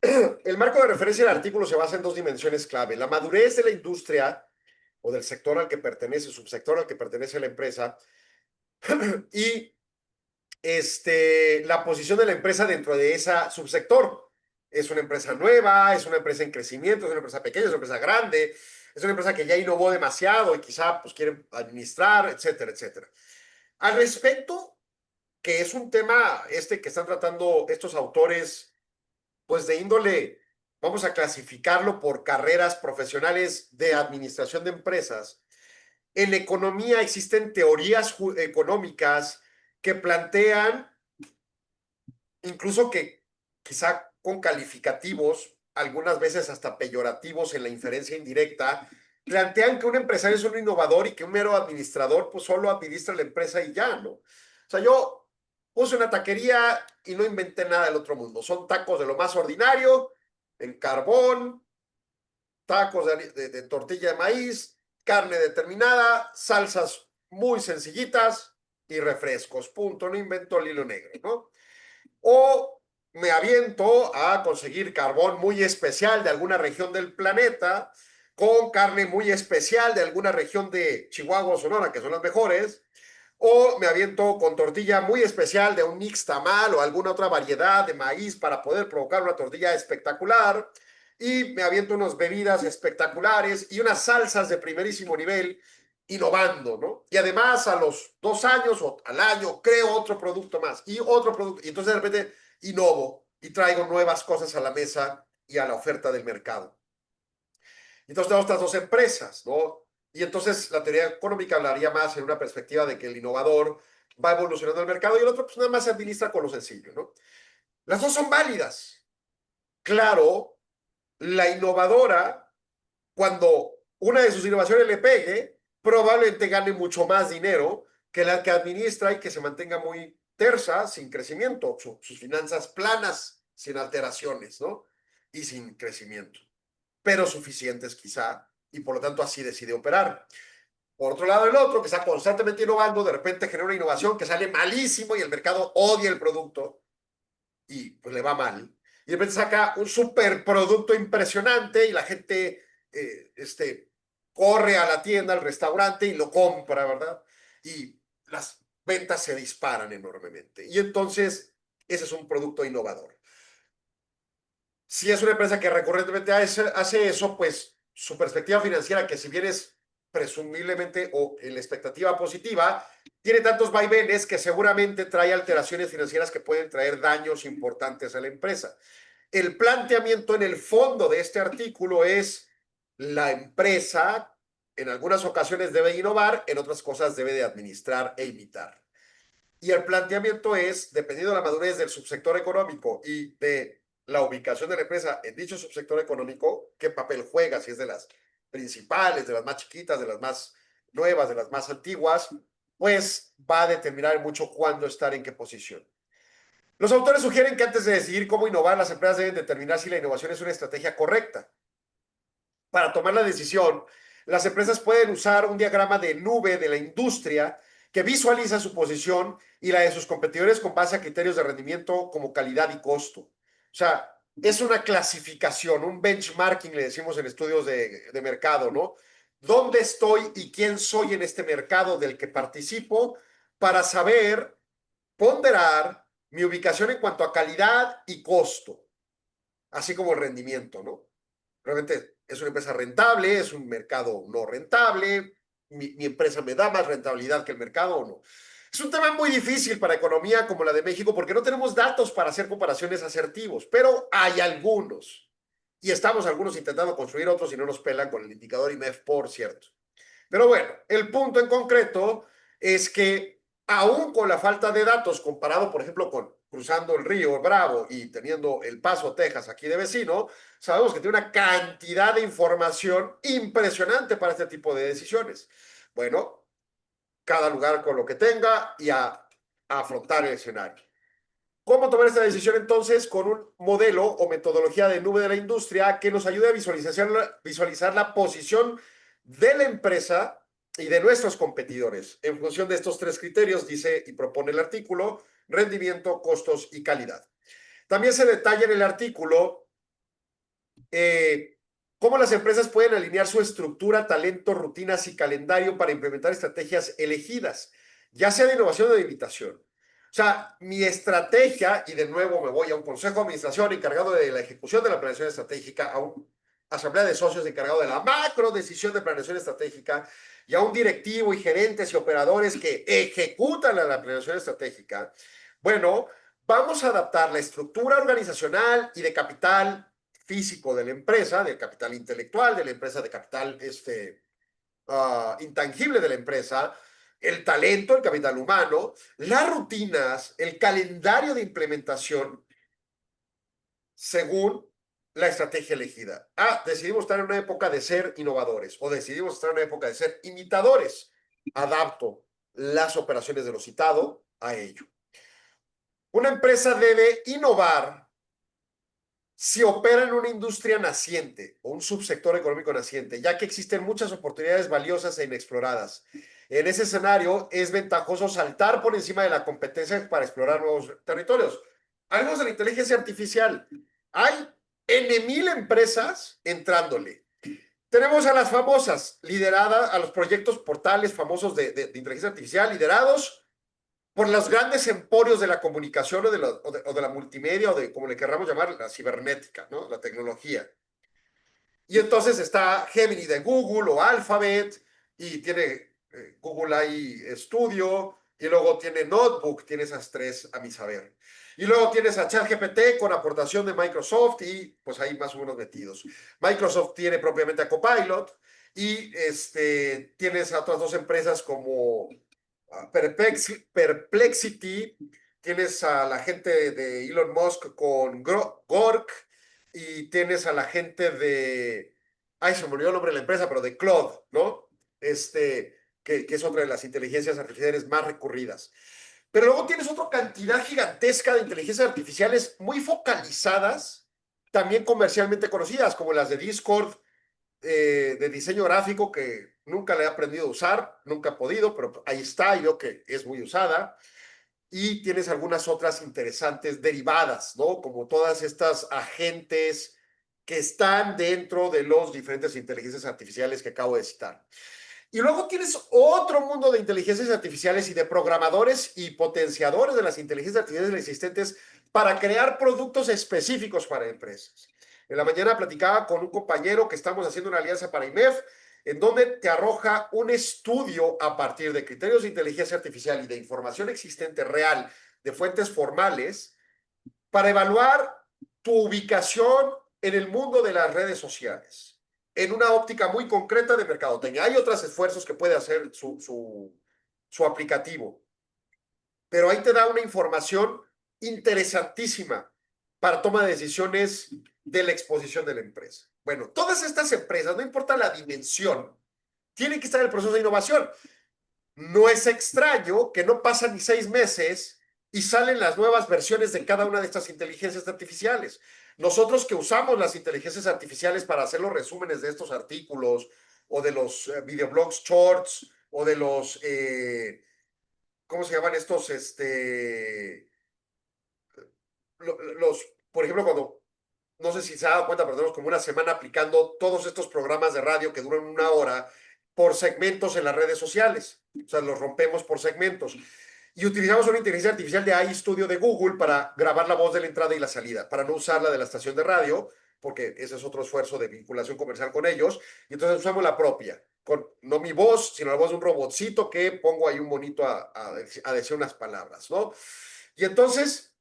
El marco de referencia del artículo se basa en dos dimensiones clave: la madurez de la industria o del sector al que pertenece, subsector al que pertenece la empresa, y la posición de la empresa dentro de ese subsector. Es una empresa nueva, es una empresa en crecimiento, es una empresa pequeña, es una empresa grande, es una empresa que ya innovó demasiado y quizá pues quieren administrar, etcétera, etcétera. Al respecto, que es un tema que están tratando estos autores, pues de índole, vamos a clasificarlo por carreras profesionales de administración de empresas. En economía existen teorías económicas que plantean, incluso que quizá con calificativos, algunas veces hasta peyorativos en la inferencia indirecta, plantean que un empresario es un innovador y que un mero administrador pues solo administra la empresa y ya, ¿no? O sea, yo puse una taquería y no inventé nada del otro mundo. Son tacos de lo más ordinario, en carbón, tacos de tortilla de maíz, carne determinada, salsas muy sencillitas y refrescos. Punto. No invento el hilo negro, ¿no? O me aviento a conseguir carbón muy especial de alguna región del planeta, con carne muy especial de alguna región de Chihuahua o Sonora, que son las mejores, o me aviento con tortilla muy especial de un nixtamal o alguna otra variedad de maíz para poder provocar una tortilla espectacular, y me aviento unas bebidas espectaculares y unas salsas de primerísimo nivel, innovando, ¿no? Y además a los 2 años o al año creo otro producto más y otro producto, y entonces de repente innovo y traigo nuevas cosas a la mesa y a la oferta del mercado. Entonces tenemos estas dos empresas, ¿no? Y entonces la teoría económica hablaría más en una perspectiva de que el innovador va evolucionando el mercado y el otro pues nada más se administra con lo sencillo, ¿no? Las dos son válidas. Claro, la innovadora, cuando una de sus innovaciones le pegue, probablemente gane mucho más dinero que la que administra y que se mantenga muy tersa, sin crecimiento, sus finanzas planas, sin alteraciones, ¿no? Y sin crecimiento, pero suficientes quizá, y por lo tanto así decide operar. Por otro lado, el otro, que está constantemente innovando, de repente genera una innovación que sale malísimo y el mercado odia el producto y pues le va mal. Y de repente saca un superproducto impresionante y la gente corre a la tienda, al restaurante y lo compra, ¿verdad? Y las ventas se disparan enormemente. Y entonces, ese es un producto innovador. Si es una empresa que recurrentemente hace eso, pues su perspectiva financiera, que si bien es presumiblemente o en la expectativa positiva, tiene tantos vaivenes que seguramente trae alteraciones financieras que pueden traer daños importantes a la empresa. El planteamiento en el fondo de este artículo es: la empresa en algunas ocasiones debe innovar, en otras cosas debe de administrar e imitar. Y el planteamiento es, dependiendo de la madurez del subsector económico y de la ubicación de la empresa en dicho subsector económico, qué papel juega, si es de las principales, de las más chiquitas, de las más nuevas, de las más antiguas, pues va a determinar mucho cuándo estar en qué posición. Los autores sugieren que antes de decidir cómo innovar, las empresas deben determinar si la innovación es una estrategia correcta. Para tomar la decisión, las empresas pueden usar un diagrama de nube de la industria que visualiza su posición y la de sus competidores con base a criterios de rendimiento como calidad y costo. O sea, es una clasificación, un benchmarking, le decimos en estudios de mercado, ¿no? ¿Dónde estoy y quién soy en este mercado del que participo para saber ponderar mi ubicación en cuanto a calidad y costo, así como el rendimiento, ¿no? Realmente es una empresa rentable, es un mercado no rentable, mi empresa me da más rentabilidad que el mercado o no. Es un tema muy difícil para economía como la de México porque no tenemos datos para hacer comparaciones asertivos, pero hay algunos. Y estamos algunos intentando construir otros y no nos pelan con el indicador IMEF, por cierto. Pero bueno, el punto en concreto es que aún con la falta de datos comparado, por ejemplo, con cruzando el río Bravo y teniendo El Paso, Texas, aquí de vecino, sabemos que tiene una cantidad de información impresionante para este tipo de decisiones. Bueno, cada lugar con lo que tenga y a afrontar el escenario. ¿Cómo tomar esta decisión entonces? Con un modelo o metodología de nube de la industria que nos ayude a visualizar la posición de la empresa y de nuestros competidores en función de estos 3 criterios, dice y propone el artículo: rendimiento, costos y calidad. También se detalla en el artículo ¿Cómo las empresas pueden alinear su estructura, talento, rutinas y calendario para implementar estrategias elegidas, ya sea de innovación o de imitación? O sea, mi estrategia, y de nuevo me voy a un consejo de administración encargado de la ejecución de la planeación estratégica, a una asamblea de socios encargado de la macro decisión de planeación estratégica, y a un directivo y gerentes y operadores que ejecutan la planeación estratégica. Bueno, vamos a adaptar la estructura organizacional y de capital físico de la empresa, del capital intelectual de la empresa, de capital intangible de la empresa, el talento, el capital humano, las rutinas, el calendario de implementación según la estrategia elegida. Decidimos estar en una época de ser innovadores o decidimos estar en una época de ser imitadores. Adapto las operaciones de lo citado a ello. Una empresa debe innovar si opera en una industria naciente o un subsector económico naciente, ya que existen muchas oportunidades valiosas e inexploradas. En ese escenario es ventajoso saltar por encima de la competencia para explorar nuevos territorios. Hablemos de la inteligencia artificial. Hay N,000 empresas entrándole. Tenemos a las famosas, lideradas, a los proyectos portales famosos de inteligencia artificial, liderados por los grandes emporios de la comunicación o de la multimedia o de, como le querramos llamar, la cibernética, ¿no? La tecnología. Y entonces está Gemini de Google o Alphabet y tiene Google AI Studio y luego tiene Notebook, tiene esas tres a mi saber. Y luego tienes a ChatGPT con aportación de Microsoft y pues ahí más o menos metidos. Microsoft tiene propiamente a Copilot y tienes a otras dos empresas como Perplexity, tienes a la gente de Elon Musk con Gork y tienes a la gente de, se me olvidó el nombre de la empresa, pero de Claude, ¿no? Que es otra de las inteligencias artificiales más recurridas. Pero luego tienes otra cantidad gigantesca de inteligencias artificiales muy focalizadas, también comercialmente conocidas, como las de Discord, de diseño gráfico, que nunca la he aprendido a usar, nunca he podido, pero ahí está, y veo que es muy usada. Y tienes algunas otras interesantes derivadas, ¿no? Como todas estas agentes que están dentro de los diferentes inteligencias artificiales que acabo de citar. Y luego tienes otro mundo de inteligencias artificiales y de programadores y potenciadores de las inteligencias artificiales existentes para crear productos específicos para empresas. En la mañana platicaba con un compañero que estamos haciendo una alianza para IMEF, en donde te arroja un estudio a partir de criterios de inteligencia artificial y de información existente real de fuentes formales para evaluar tu ubicación en el mundo de las redes sociales, en una óptica muy concreta de mercadotecnia. Hay otros esfuerzos que puede hacer su aplicativo, pero ahí te da una información interesantísima para toma de decisiones de la exposición de la empresa. Bueno, todas estas empresas, no importa la dimensión, tienen que estar en el proceso de innovación. No es extraño que no pasan ni 6 meses y salen las nuevas versiones de cada una de estas inteligencias artificiales. Nosotros que usamos las inteligencias artificiales para hacer los resúmenes de estos artículos o de los videoblogs shorts o de los, ¿cómo se llaman estos? Por ejemplo, cuando, no sé si se ha dado cuenta, pero tenemos como una semana aplicando todos estos programas de radio que duran 1 hora por segmentos en las redes sociales. O sea, los rompemos por segmentos. Y utilizamos una inteligencia artificial de AI Studio de Google para grabar la voz de la entrada y la salida, para no usar la de la estación de radio, porque ese es otro esfuerzo de vinculación comercial con ellos. Y entonces usamos la propia, con no mi voz, sino la voz de un robotcito que pongo ahí un monito a decir unas palabras, ¿no? Y entonces,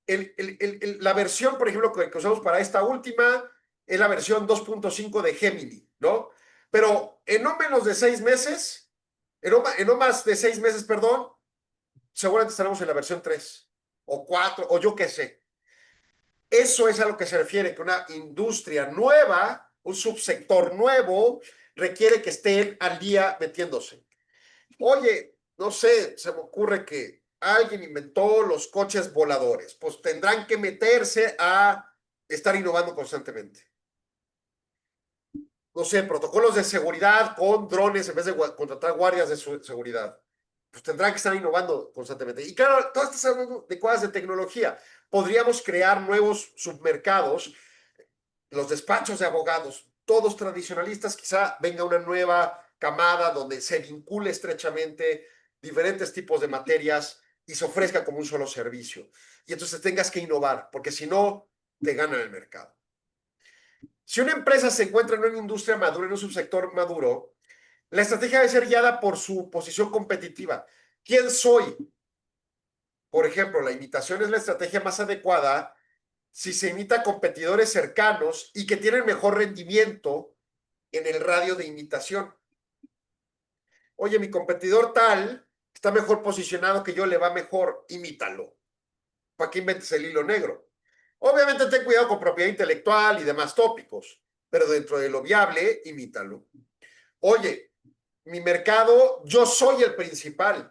la versión, por ejemplo, que usamos para esta última es la versión 2.5 de Gemini, ¿no? Pero en no menos de 6 meses, en no más de 6 meses, perdón, seguramente estaremos en la versión 3 o 4 o yo qué sé. Eso es a lo que se refiere, que una industria nueva, un subsector nuevo, requiere que estén al día metiéndose. Oye, no sé, se me ocurre que alguien inventó los coches voladores, pues tendrán que meterse a estar innovando constantemente. No sé, protocolos de seguridad con drones en vez de contratar guardias de seguridad. Pues tendrán que estar innovando constantemente. Y claro, todas estas cosas de tecnología. Podríamos crear nuevos submercados. los despachos de abogados, todos tradicionalistas, quizá venga una nueva camada donde se vincule estrechamente diferentes tipos de materias y se ofrezca como un solo servicio. Y entonces tengas que innovar, porque si no, te ganan el mercado. Si una empresa se encuentra en una industria madura, en un subsector maduro, la estrategia debe ser guiada por su posición competitiva. ¿Quién soy? Por ejemplo, la imitación es la estrategia más adecuada si se imita a competidores cercanos y que tienen mejor rendimiento en el radio de imitación. Oye, mi competidor tal está mejor posicionado que yo, le va mejor, imítalo. ¿Para qué inventes el hilo negro? Obviamente ten cuidado con propiedad intelectual y demás tópicos, pero dentro de lo viable, imítalo. Oye, mi mercado, yo soy el principal.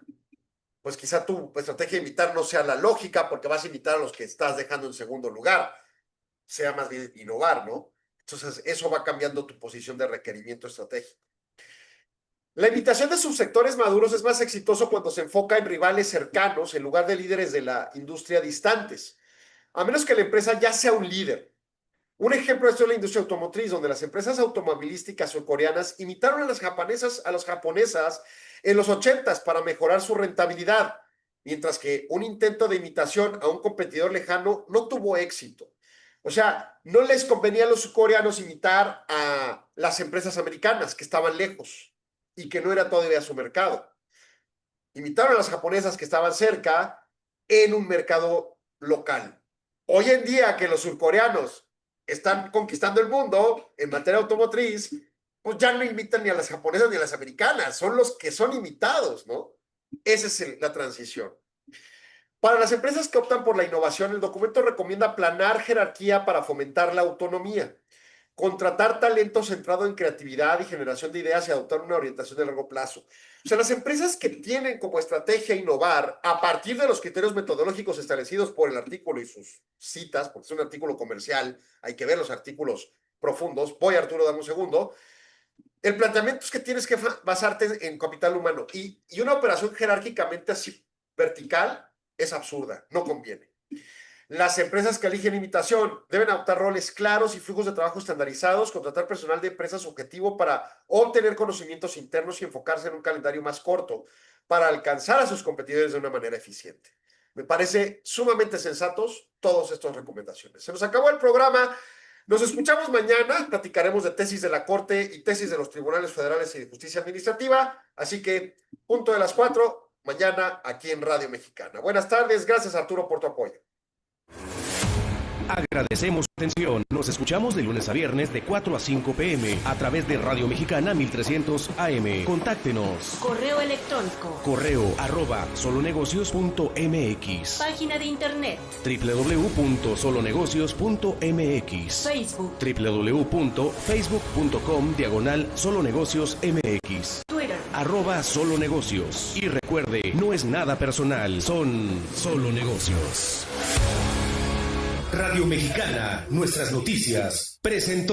Pues quizá tu estrategia de imitar no sea la lógica, porque vas a imitar a los que estás dejando en segundo lugar. Sea más bien innovar, ¿no? Entonces, eso va cambiando tu posición de requerimiento estratégico. La imitación de subsectores maduros es más exitoso cuando se enfoca en rivales cercanos en lugar de líderes de la industria distantes, a menos que la empresa ya sea un líder. Un ejemplo de esto es la industria automotriz, donde las empresas automovilísticas surcoreanas imitaron a las japonesas en los 80s para mejorar su rentabilidad, mientras que un intento de imitación a un competidor lejano no tuvo éxito. O sea, no les convenía a los surcoreanos imitar a las empresas americanas que estaban lejos y que no era todavía su mercado. Imitaron a las japonesas que estaban cerca en un mercado local. Hoy en día que los surcoreanos están conquistando el mundo en materia automotriz, pues ya no imitan ni a las japonesas ni a las americanas, son los que son imitados, ¿no? Esa es la transición. Para las empresas que optan por la innovación, el documento recomienda aplanar jerarquía para fomentar la autonomía, contratar talento centrado en creatividad y generación de ideas y adoptar una orientación de largo plazo. O sea, las empresas que tienen como estrategia innovar a partir de los criterios metodológicos establecidos por el artículo y sus citas, porque es un artículo comercial, hay que ver los artículos profundos. Voy, Arturo, dame un segundo. El planteamiento es que tienes que basarte en capital humano y una operación jerárquicamente así vertical es absurda, no conviene. Las empresas que eligen imitación deben adoptar roles claros y flujos de trabajo estandarizados, contratar personal de empresas objetivo para obtener conocimientos internos y enfocarse en un calendario más corto para alcanzar a sus competidores de una manera eficiente. Me parece sumamente sensatos todas estas recomendaciones. Se nos acabó el programa. Nos escuchamos mañana. Platicaremos de tesis de la Corte y tesis de los tribunales federales y de justicia administrativa. Así que, punto de las 4, mañana aquí en Radio Mexicana. Buenas tardes. Gracias, Arturo, por tu apoyo. Agradecemos su atención. Nos escuchamos de lunes a viernes de 4 a 5 p.m. a través de Radio Mexicana 1300 AM. Contáctenos. Correo electrónico. correo@solonegocios.mx. Página de internet. www.solonegocios.mx. Facebook. www.facebook.com/solonegociosmx. Twitter. @solonegocios. Y recuerde, no es nada personal, son solo negocios. Radio Mexicana, nuestras noticias, presentó.